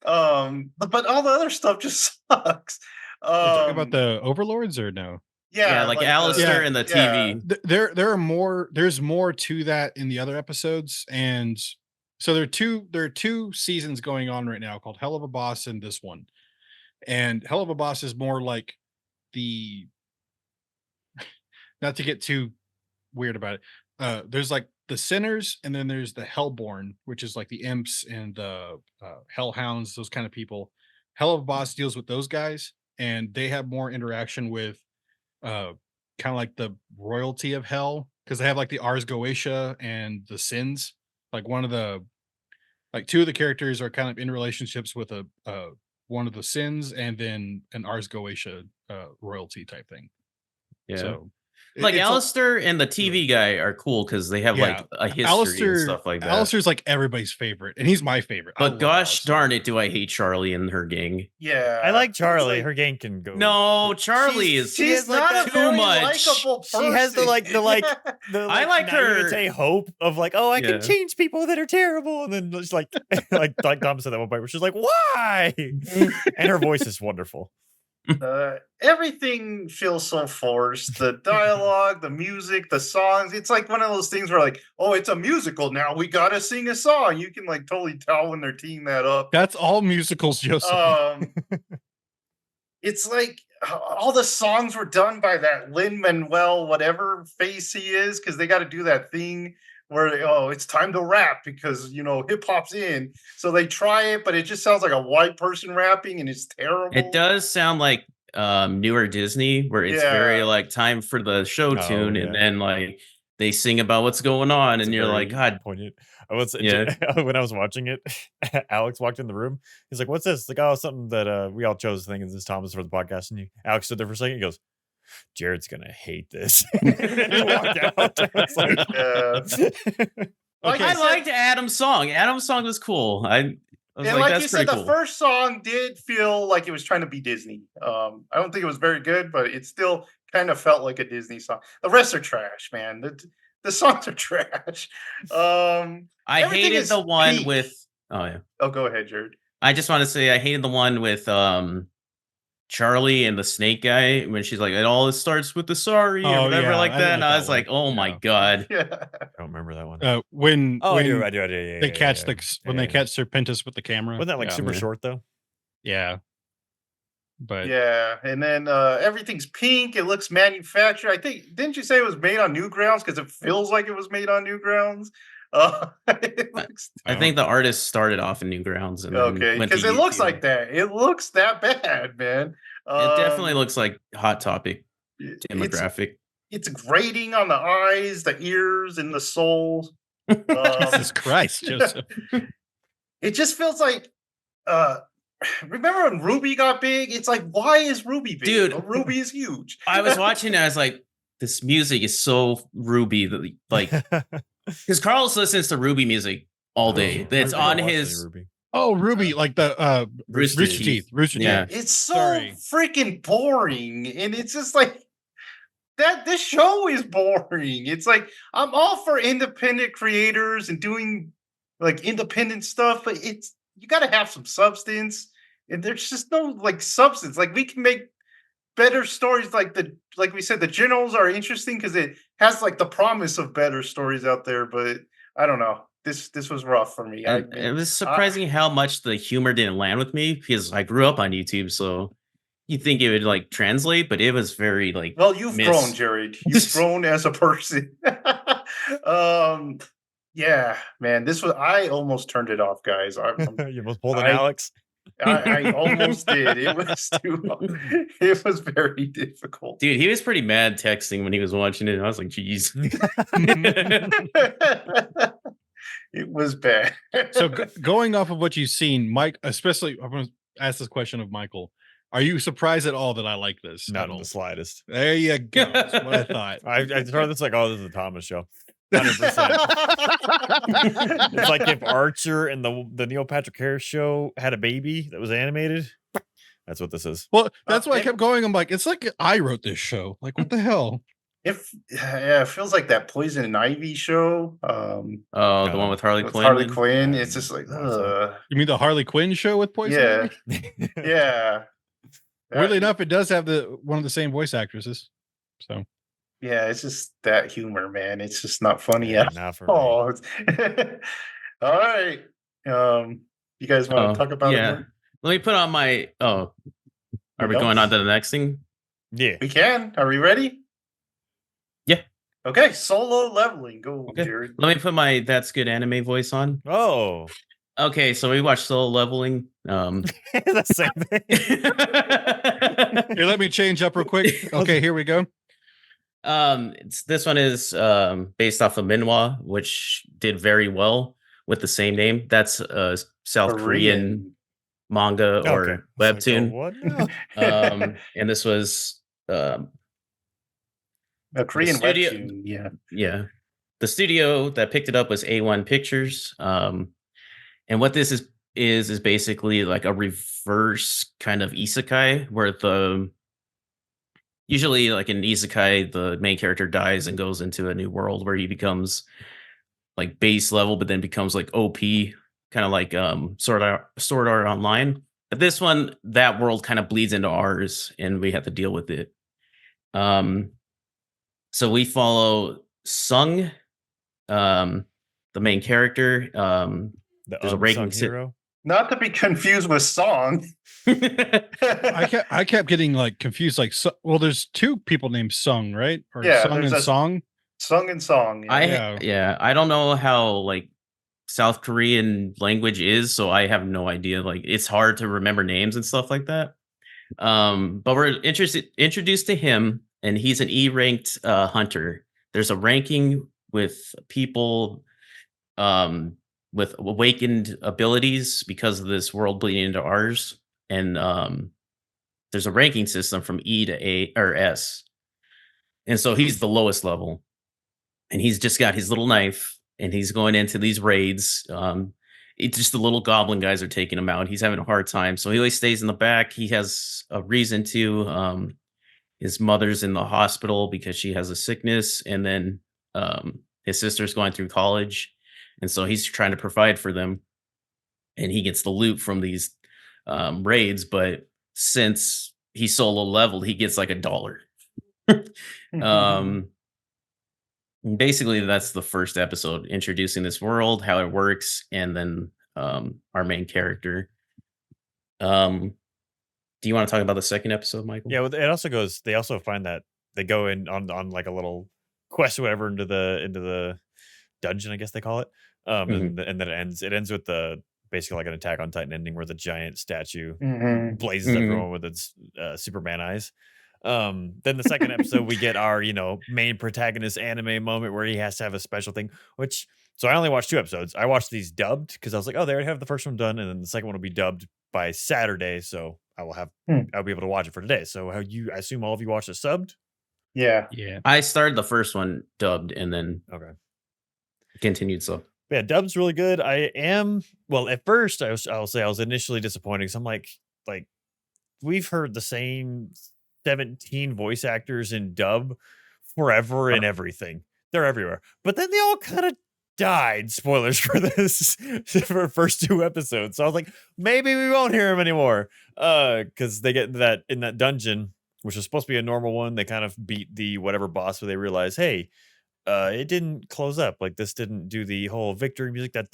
But all the other stuff just sucks. You're talking about the overlords or no? Yeah, like Alistair in the TV. There's more to that in the other episodes, and so there are two seasons going on right now called Hell of a Boss and this one. And Hell of a Boss is more like the not to get too weird about it. There's like the sinners, and then there's the Hellborn, which is like the imps and the hellhounds, those kind of people. Hell of a Boss deals with those guys, and they have more interaction with uh kind of like the royalty of hell, because they have like the Ars Goetia and the Sins. Like one of the like 2 of the characters are kind of in relationships with a one of the Sins, and then an Ars Goetia royalty type thing. Yeah. So Like it's Alistair and the TV guy are cool because they have like a history and stuff like that. Alistair's like everybody's favorite, and he's my favorite. I But love gosh Alistair. darn it, do I hate Charlie and her gang. Yeah. I like It's Charlie. like- Her gang can go. No, Charlie is She's has, like, not that a very too much. likable person. She has the I like her- naivete hope of like, oh, I Yeah. can change people that are terrible, and then just like like Tom said at one point where she's like, why? And her voice is wonderful. Everything feels so forced. The dialogue, the music, the songs. It's like one of those things where like, oh, it's a musical now. We gotta sing a song. You can like totally tell when they're teeing that up. That's all musicals, Joseph. It's like all the songs were done by that Lin Manuel, whatever face he is, because they got to do that thing where it's time to rap because hip hop's in. So they try it, but it just sounds like a white person rapping, and it's terrible. It does sound like newer Disney, where it's very Yeah. like time for the show Oh, tune, yeah. and then like they sing about what's going on, It's and you're very like, God, poignant. I was Yeah. when I was watching it, Alex walked in the room. He's like, "What's this?" Like, "Oh, something that we all chose to think is this Thomas for the podcast." And Alex stood there for a second. He goes, "Jared's gonna hate this." And he walked out. I was like, Like I I said- liked Adam's song. Adam's song was cool. I was And like, like you that's said, pretty the cool. first song did feel like it was trying to be Disney. I don't think it was very good, but it still kind of felt like a Disney song. The rest are trash, man. The songs are trash. I everything hated is the one peak. with. Oh yeah. Oh, go ahead, Jared. I just want to say I hated the one with Charlie and the snake guy when she's like, it all starts with the sorry or Oh, whatever yeah, like I that. didn't And like I that was like, one. oh my Yeah. God. Yeah. I don't remember that one. When Oh, I when do. Yeah, they catch yeah. when they Yeah. catch Serpentis with the camera. Wasn't that like Yeah. super Yeah. short though? Yeah. But Yeah, and then everything's pink. It looks manufactured. I think didn't you say it was made on Newgrounds? Because it feels like it was made on Newgrounds. It looks I think the artist started off in Newgrounds and then okay went to because it looks YouTube. like that. It looks that bad, man. It definitely looks like Hot Topic It's demographic. it's grating on the eyes, the ears, and the soul. Jesus Christ, Joseph. It just feels like remember when Ruby got big? It's like, why is Ruby big? Dude. Oh, Ruby is huge. I was watching it, I was like, this music is so Ruby that like because Carlos listens to Ruby music all day. It's I on don't watch any his Ruby. Oh, Ruby, like the Rooster Rooster Teeth. Teeth. Rooster Yeah. Teeth. It's so Sorry. freaking boring, and it's just like that. This show is boring. It's like I'm all for independent creators and doing like independent stuff, but it's you got to have some substance, and there's just no like substance. Like we can make better stories. Like we said, the generals are interesting because it has like the promise of better stories out there. But I don't know. This was rough for me. And it was surprising how much the humor didn't land with me because I grew up on YouTube, so you think it would like translate, but it was very like Well, you've miss. grown, Jared. You've grown as a person. Yeah, man. This was I almost turned it off, guys. You almost pulled an I- Alex. I almost did. It was it was very difficult. Dude, he was pretty mad texting when he was watching it. I was like, geez. It was bad. So going off of what you've seen, Mike, especially I'm going to ask this question of Michael. Are you surprised at all that I like this? Not at in all? the slightest. There you go. That's what I thought. I started this like, oh, this is a Thomas show. 100%. It's like if Archer and the Neil Patrick Harris show had a baby that was animated. That's what this is. Well, that's why I it- kept going. I'm like, it's like I wrote this show. Like, what the hell? Yeah, it feels like that Poison and Ivy show. Oh, the one with Harley With Quinn. Harley then? Quinn. Yeah, It's just like, I watched You mean the Harley Quinn show with Poison? yeah, Ivy? yeah. Weirdly enough, it does have the one of the same voice actresses. So Yeah, it's just that humor, man. It's just not funny Yeah, at not for me. all. All right. You guys want Oh, to talk about it yeah. more? Let me put on my. Oh, are we What going else? on to the next thing? Yeah. We can. Are we ready? Yeah. Okay, solo leveling. Go, Okay. Jared. Let me put my That's Good Anime voice on. Oh, Okay, so we watched Solo Leveling. the same thing. here, let me change up real quick. Okay, here we go. This one is based off of Minhwa, which did very well with the same name. That's a South Korean manga or Okay. It's like, oh, webtoon. what? No. And this was A Korean studio- webtoon. Yeah. yeah. The studio that picked it up was A1 Pictures. And what this is basically like a reverse kind of isekai where usually like in isekai, the main character dies and goes into a new world where he becomes like base level, but then becomes like OP, kind of like Sword Art Online. But this one, that world kind of bleeds into ours, and we have to deal with it. So we follow Sung, the main character. There's a ranking unsung hero. Not to be confused with Song. I kept getting like confused. Like, well, there's two people named Sung, right? Or Yeah, Sung there's and a- Song. Sung and Song. Yeah. Yeah. I don't know how like South Korean language is, so I have no idea. Like it's hard to remember names and stuff like that. But we're introduced to him, and he's an E-ranked hunter. There's a ranking with people with awakened abilities because of this world bleeding into ours, and there's a ranking system from E to A or S, and so he's the lowest level, and he's just got his little knife, and he's going into these raids. It's just the little goblin guys are taking him out. He's having a hard time, so he always stays in the back. He has a reason to. His mother's in the hospital because she has a sickness, and then his sister's going through college, and so he's trying to provide for them. And he gets the loot from these raids, but since he's solo leveled, he gets like $1. Basically, that's the first episode, introducing this world, how it works, and then our main character. Do you want to talk about the second episode, Michael? Yeah, well, it also goes. They also find that they go in on like a little quest or whatever into the dungeon, I guess they call it. And then it ends. It ends with the basically like an Attack on Titan ending where the giant statue Mhm. blazes everyone with its Superman eyes. Then the second episode we get our main protagonist anime moment where he has to have a special thing. Which so I only watched 2 episodes. I watched these dubbed because I was like, oh, they already have the first one done, and then the second one will be dubbed by Saturday. So I'll be able to watch it for today. So I assume all of you watched it subbed. Yeah. Yeah. I started the first one dubbed and then Okay. continued. So Yeah, dub's really good. At first I'll say I was initially disappointed because I'm like we've heard the same 17 voice actors in dub forever and everything. They're everywhere. But then they all kind of died. Spoilers for this for the first 2 episodes. So I was like, maybe we won't hear them anymore. Because they get in that dungeon, which was supposed to be a normal one. They kind of beat the whatever boss where they realize, hey, it didn't close up. Like this didn't do the whole victory music, and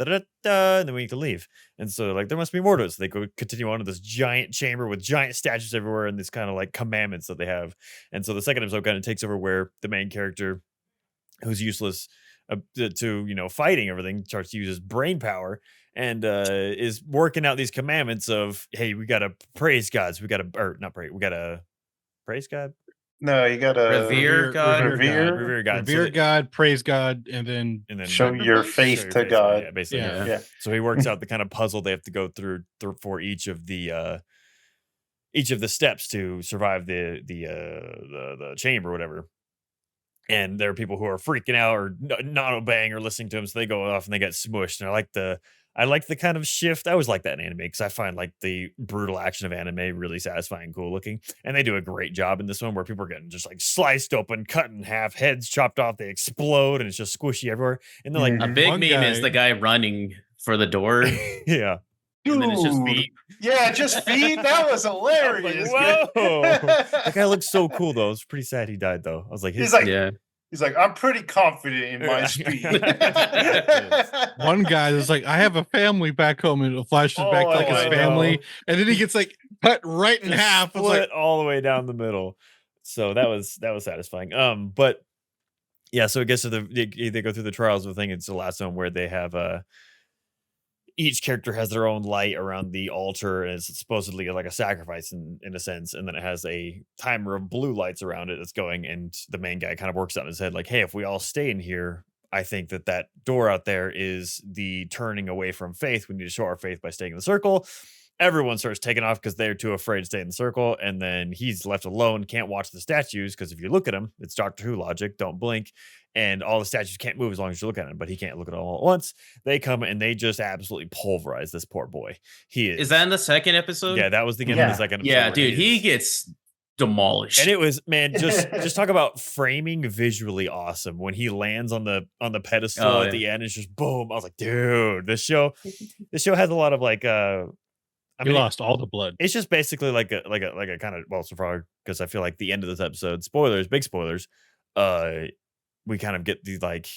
then we need to leave. And so like there must be more to it. So they go continue on to this giant chamber with giant statues everywhere and these kind of like commandments that they have. And so the second episode kind of takes over where the main character, who's useless to fighting everything, starts to use his brain power and is working out these commandments of, hey, we gotta praise gods, we gotta praise God. No, you gotta Revere God. Revere God. Revere God, praise God, and then show your faith to God. Yeah, basically. Yeah. Yeah. So he works out the kind of puzzle they have to go through for each of the steps to survive the chamber or whatever. And there are people who are freaking out or not obeying or listening to him, so they go off and they get smushed. And I like the kind of shift. I always like that in anime because I find like the brutal action of anime really satisfying, cool looking. And they do a great job in this one where people are getting just like sliced open, cut in half, heads chopped off, they explode, and it's just squishy everywhere. And they're like, a big One meme is guy- the guy running for the door. yeah. And then it's just Dude. feet. Yeah, just feet. That was hilarious. Whoa. That guy looks so cool though. It's pretty sad he died though. I was like, He's like, Yeah. I'm pretty confident in my speed. one guy is like, I have a family back home, and it flashes back to like Oh, his I family, know. and then he gets like cut right in half. It's split like, all the way down the middle. So that was satisfying. But yeah, so it gets to they go through the trials of the thing. It's the last one where they have each character has their own light around the altar, and it's supposedly like a sacrifice in a sense. And then it has a timer of blue lights around it that's going, and the main guy kind of works out in his head like, hey, if we all stay in here, I think that door out there is the turning away from faith. We need to show our faith by staying in the circle. Everyone starts taking off because they're too afraid to stay in the circle. And then he's left alone, can't watch the statues because if you look at him, it's Doctor Who logic, don't blink. And all the statues can't move as long as you look at them, but he can't look at them all at once. They come and they just absolutely pulverize this poor boy. He is. Is that in the second episode? Yeah, that was the end of the second episode. Yeah, where dude, he is- gets demolished. and it was, man, just talk about framing visually awesome. When he lands on the pedestal Oh, at yeah. the end, it's just boom. I was like, dude, this show has a lot of like I he mean, lost all the blood. it's just basically like a kind of, well, so far, because I feel like the end of this episode, spoilers, big spoilers, we kind of get the like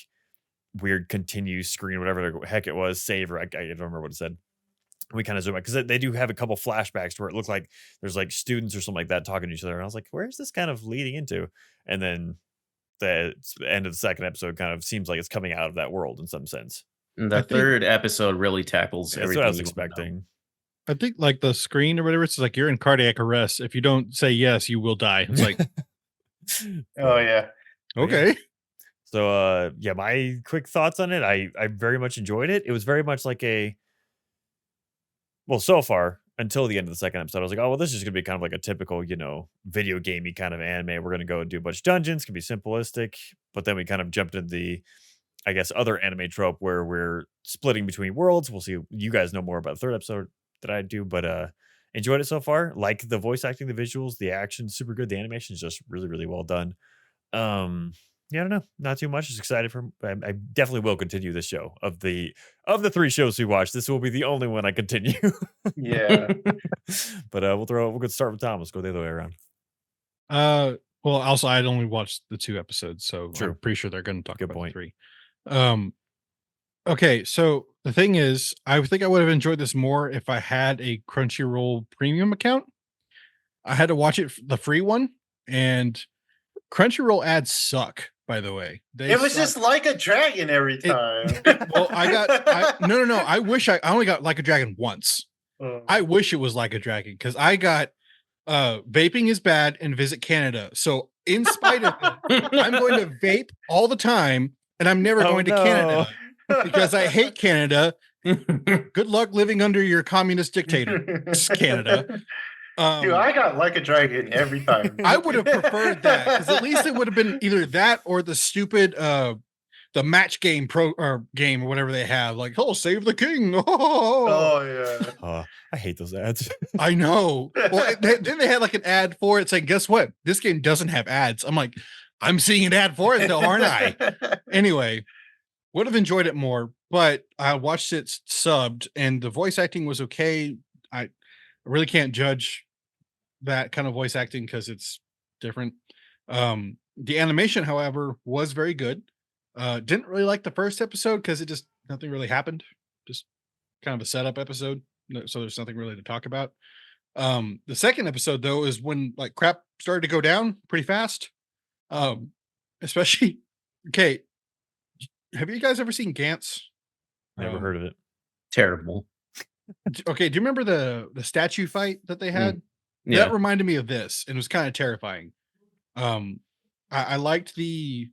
weird continue screen, whatever the heck it was, save, or I don't remember what it said. We kind of zoom out because they do have a couple flashbacks where it looked like there's like students or something like that talking to each other, and I was like, where's this kind of leading into? And then the end of the second episode kind of seems like it's coming out of that world in some sense. And I the think- third episode really tackles That's everything. what I was you wanna know. expecting. I think like the screen or whatever, it's like you're in cardiac arrest. If you don't say yes, you will die. It's like, Oh yeah. okay. So yeah, my quick thoughts on it. I very much enjoyed it. It was very much like so far until the end of the second episode, I was like, oh well, this is gonna be kind of like a typical, video gamey kind of anime. We're gonna go and do a bunch of dungeons, can be simplistic, but then we kind of jumped into the, I guess, other anime trope where we're splitting between worlds. We'll see. You guys know more about the third episode that I do, but enjoyed it so far. Like the voice acting, the visuals, the action, super good. The animation is just really, really well done. Yeah, I don't know, not too much. Just excited for. I definitely will continue this show. Of the 3 shows we watched, this will be the only one I continue. Yeah. But we'll go start with Thomas. Go the other way around. Well, also I'd only watched the 2 episodes, so True. I'm pretty sure they're going to talk Good about point. the 3. Okay, so the thing is, I think I would have enjoyed this more if I had a Crunchyroll premium account. I had to watch it the free one, and Crunchyroll ads suck. By the way, It was just like a dragon every time. well, no. I wish I only got Like a Dragon once. I wish it was Like a Dragon because I got vaping is bad and Visit Canada. So in spite of it, I'm going to vape all the time, and I'm never going to Canada because I hate Canada. Good luck living under your communist dictator, Canada. Dude, I got Like a Dragon every time. I would have preferred that because at least it would have been either that or the stupid the match game game or whatever they have, like, oh, save the king. Oh yeah. I hate those ads. I know. Well, then they had like an ad for it saying, guess what? This game doesn't have ads. I'm like, I'm seeing an ad for it though, aren't I? Anyway, would have enjoyed it more, but I watched it subbed and the voice acting was okay. I really can't judge that kind of voice acting because it's different. The animation, however, was very good. Didn't really like the first episode because it just nothing really happened. Just kind of a setup episode. So there's nothing really to talk about. The second episode though is when like crap started to go down pretty fast. Especially okay. Have you guys ever seen Gantz? Never heard of it. Terrible. Okay, do you remember the statue fight that they had? Yeah. That reminded me of this and it was kind of terrifying. I liked the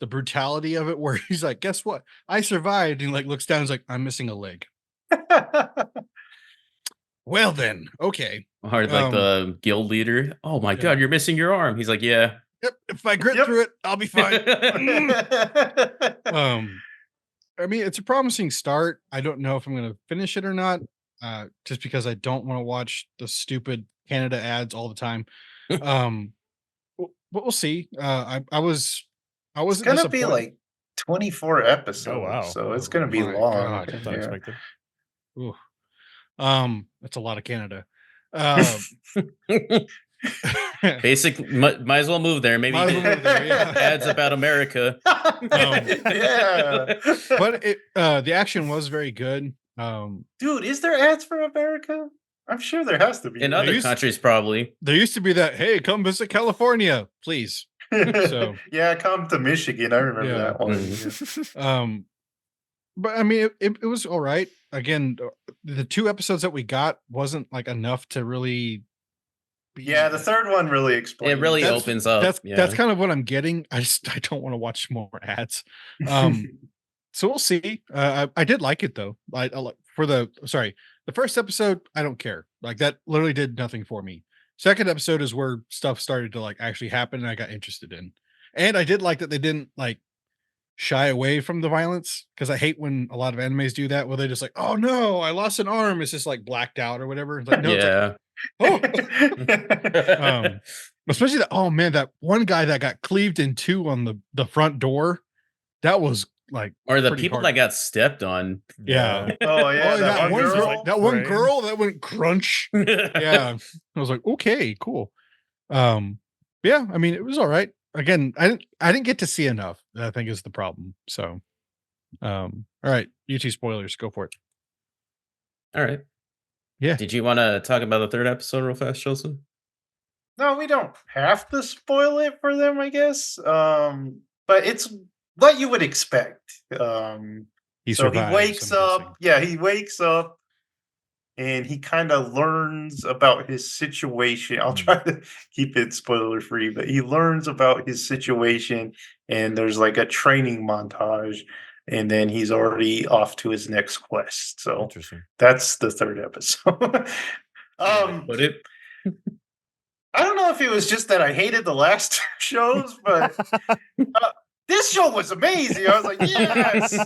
brutality of it where he's like, guess what? I survived. And he like looks down, and is like, I'm missing a leg. Well then, okay. Hard like the guild leader. Oh my god, you're missing your arm. He's like, yeah. Yep. If I grit through it, I'll be fine. I mean, it's a promising start. I don't know if I'm gonna finish it or not. Just because I don't want to watch the stupid Canada ads all the time. But we'll see. I wasn't It's gonna be disappointed. like 24 episodes. Oh, wow. So it's gonna be my long. God. That's Yeah. unexpected. Ooh. That's a lot of Canada. Basic might as well move there. Maybe Might as well move there, yeah. ads about America. Yeah. But the action was very good. Dude, is there ads for America? I'm sure there has to be. In other countries, probably. There used to be that, hey, come visit California, please. So yeah, come to Michigan. I remember Yeah. that one. Mhm. But I mean it was all right. Again, the 2 episodes that we got wasn't like enough to really be Yeah, the third one really explains. It really That's- opens up. that's kind of what I'm getting. I don't want to watch more ads. So we'll see. I did like it though. I like the first episode, I don't care. Like that literally did nothing for me. Second episode is where stuff started to like actually happen and I got interested in. And I did like that they didn't like shy away from the violence because I hate when a lot of animes do that where they just like, oh no, I lost an arm. It's just like blacked out or whatever. It's like, no, it's like, yeah. especially that. Oh man, that one guy that got cleaved in two on the front door. That was like, Or the pretty people hard. that got stepped on. Yeah. Oh yeah, Oh, that one girl. that one Right. girl that went crunch. Yeah, I was like, okay, cool. Yeah, I mean, it was all right. Again, I didn't get to see enough. I think is the problem. So, all right, UT spoilers, go for it. All right. Yeah. Did you want to talk about the third episode real fast, Joseph? No, we don't have to spoil it for them, I guess. But it's what you would expect. He So survives, he wakes I'm up. guessing. Yeah, he wakes up and he kind of learns about his situation. I'll try to keep it spoiler free, but he learns about his situation and there's like a training montage and then he's already off to his next quest. So Interesting. that's the third episode. Put it. I don't know if it was just that I hated the last two shows, but this show was amazing. I was like, yes.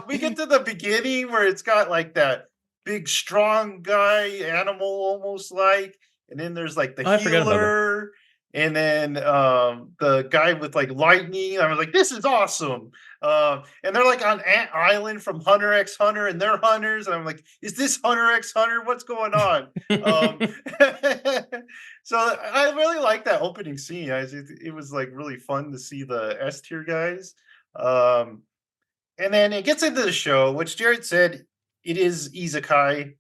We get to the beginning where it's got like that big, strong guy, animal almost like, and then there's like the Oh, I forgot about that. healer, and then the guy with like lightning. I was like, this is awesome. And they're like on Ant Island from Hunter x Hunter, and they're hunters. And I'm like, is this Hunter x Hunter? What's going on? So I really like that opening scene. It was like really fun to see the S tier guys. And then it gets into the show, which Jared said it is isekai.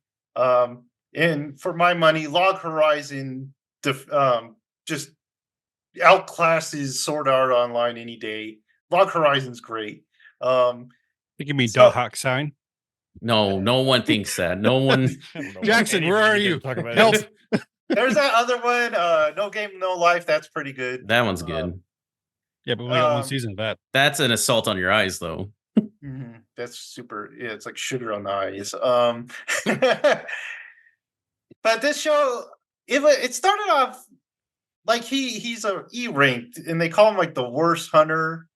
and for my money, Log Horizon just outclasses Sword Art Online any day. Log Horizon's great. You give me So- Dahak sign. No, no one thinks that. No one. I don't know Jackson, anything where are can you? talk about Help. it. There's that other one, No Game, No Life. That's pretty good. That one's good. Yeah, but we got one Um, season of that. That's an assault on your eyes, though. That's super. Yeah, it's like sugar on the eyes. But this show, it started off like he's a E-ranked, and they call him like the worst hunter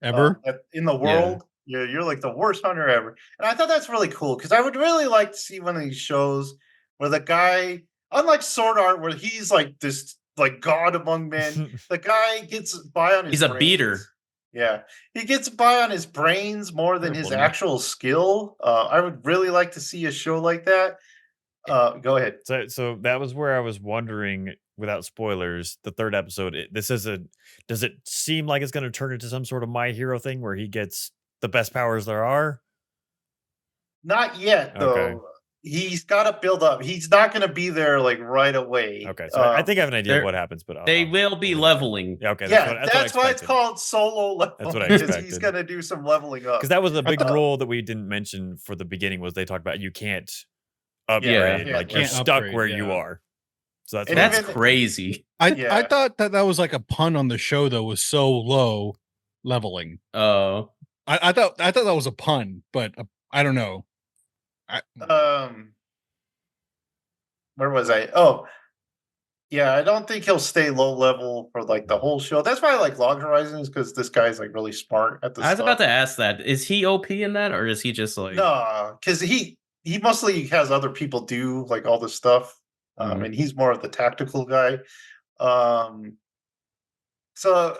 Ever? in the world. Yeah, you're like the worst hunter ever. And I thought that's really cool because I would really like to see one of these shows where the guy, unlike Sword Art, where he's like this like god among men, the guy gets by on his He's a beater. brains. Yeah, he gets by on his brains more than his Careful now. actual skill. I would really like to see a show like that. Go ahead. So that was where I was wondering, without spoilers, the third episode. Does it seem like it's going to turn into some sort of My Hero thing where he gets the best powers there are? Not yet, though. Okay. He's got to build up. He's not going to be there like right away. Okay, so I think I have an idea of they're- what happens, but They will be leveling. Yeah, okay, Yeah, that's what I why it's called solo level. That's what I because he's expected. going to do some leveling up. because that was the big Uh, rule that we didn't mention for the beginning. Was they talked about you can't upgrade, yeah, like you're can't stuck upgrade, where you yeah. are. So that's And what I That's even- crazy. I Yeah. thought that was like a pun on the show though, was so low leveling. Oh, I thought that was a pun, but I don't know. Where was I? Oh, yeah. I don't think he'll stay low level for like the whole show. That's why I like Log Horizons because this guy's like really smart at the. I was about to ask that. Is he OP in that, or is he just like? No, because he mostly has other people do like all this stuff, Mhm. and he's more of the tactical guy. So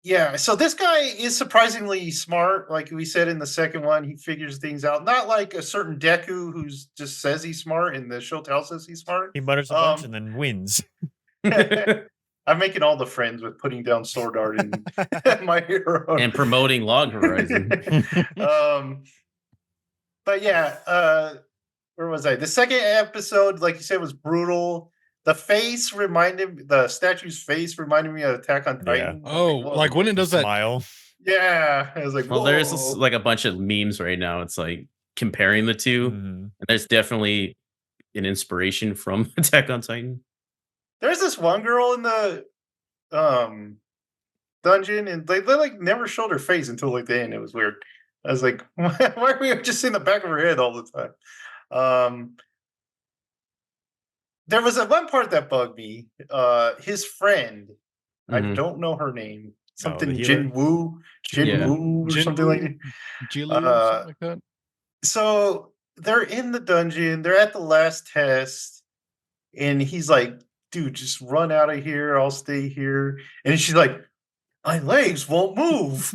yeah, so this guy is surprisingly smart. Like we said in the second one, he figures things out. Not like a certain Deku who's just says he's smart, and the show tells us he's smart. he mutters a bunch Um, and then wins. I'm making all the friends with putting down Sword Art and My Hero And promoting Log Horizon. But yeah, where was I? The second episode, like you said, was brutal. The statue's face reminded me of Attack on Yeah. Titan. Oh, Whoa. like when it does that. Smile. Yeah, I was like, Well, there's whoa. like a bunch of memes right now. It's like comparing the two. Mhm. And there's definitely an inspiration from Attack on Titan. There's this one girl in the dungeon, and they like never showed her face until like the end. It was weird. I was like, why are we just in the back of her head all the time? There was one part that bugged me. His friend, I Mhm. don't know her name. Something the healer? Jin Woo, Yeah. Woo, or something like that. Jilu or something like that. So they're in the dungeon, they're at the last test, and he's like, dude, just run out of here, I'll stay here. And she's like, my legs won't move.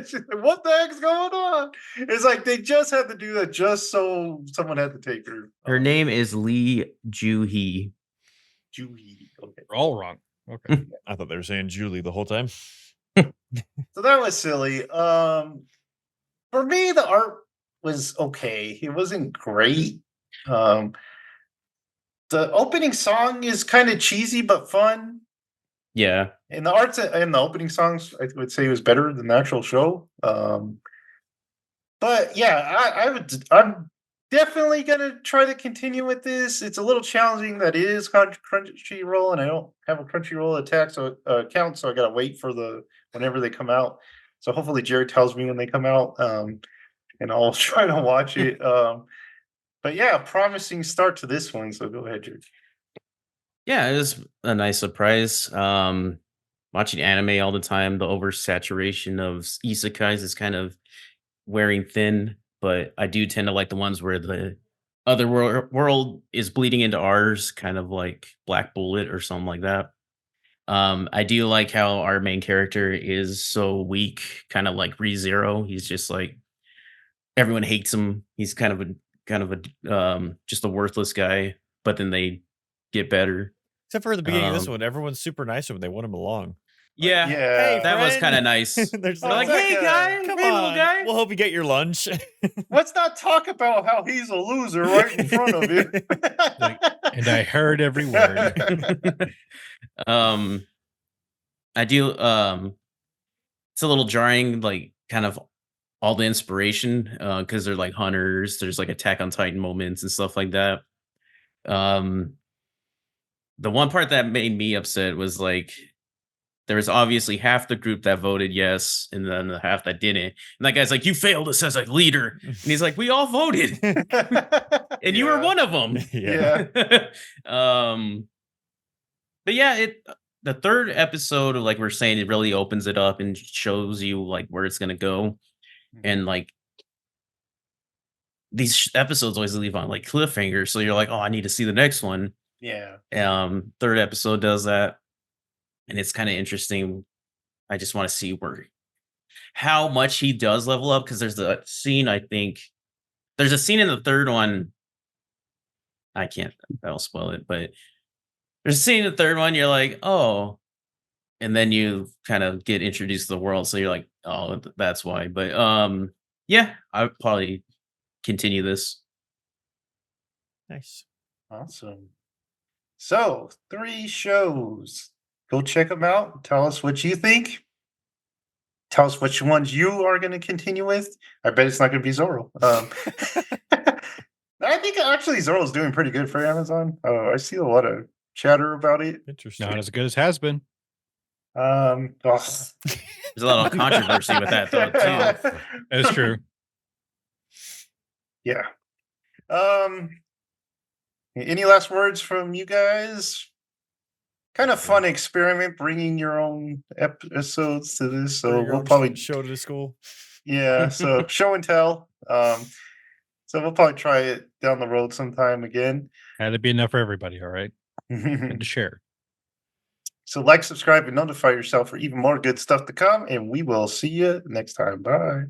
She's like, what the heck's going on? It's like they just had to do that just so someone had to take her. Her name is Lee Joo-hee. Juhi. Okay. We're all wrong. Okay. I thought they were saying Julie the whole time. So that was silly. For me, the art was okay. It wasn't great. The opening song is kind of cheesy but fun. Yeah. And the arts and the opening songs, I would say, was better than the actual show. But yeah, I'm definitely gonna try to continue with this. It's a little challenging that it is Crunchyroll, and I don't have a Crunchyroll account, so I gotta wait for whenever they come out. So hopefully Jared tells me when they come out, and I'll try to watch it. But yeah, promising start to this one. So go ahead, Jared. Yeah, it was a nice surprise. Watching anime all the time, the oversaturation of isekais is kind of wearing thin, but I do tend to like the ones where the other world is bleeding into ours, kind of like Black Bullet or something like that. I do like how our main character is so weak, kind of like ReZero. He's just like everyone hates him. He's kind of a just a worthless guy, but then they get better. Except for the beginning of this Um, one, everyone's super nice to him. They want him along. Yeah, Yeah. that was friend. kind of nice. They're They're just like, Oh, hey that guy, guy. come hey little on, guy. we'll help you get your lunch. Let's not talk about how he's a loser right in front of you. And I heard every word. um, I do. It's a little jarring, like kind of all the inspiration, because they're like hunters. There's like Attack on Titan moments and stuff like that. Um, the one part that made me upset was like there was obviously half the group that voted yes, and then the half that didn't. And that guy's like, "You failed us as a leader," and he's like, "We all voted, and you were one of them." Yeah. But yeah, the third episode, like we're saying, it really opens it up and shows you like where it's gonna go, and like these episodes always leave on like cliffhangers, so you're like, oh, I need to see the next one. Yeah. Third episode does that, and it's kind of interesting. I just want to see how much he does level up, because there's a scene, I think there's a scene in the third one. I'll spoil it, but there's a scene in the third one, you're like, oh, and then you kind of get introduced to the world, so you're like, oh, that's why. But yeah, I would probably continue this. Nice. Awesome. So 3 shows. Go check them out. Tell us what you think. Tell us which ones you are going to continue with. I bet it's not going to be Zorro. I think actually Zorro's doing pretty good for Amazon. I see a lot of chatter about it. Interesting. Not as good as has been. Oh. There's a lot of controversy with that, though, too. That's true. Yeah. Any last words from you guys? Kind of fun experiment bringing your own episodes to this. So Bring your we'll own probably show to the school. Yeah, so show and tell. So we'll probably try it down the road sometime again. Had to be enough for everybody, all right? And to share. So like, subscribe, and notify yourself for even more good stuff to come. And we will see you next time. Bye.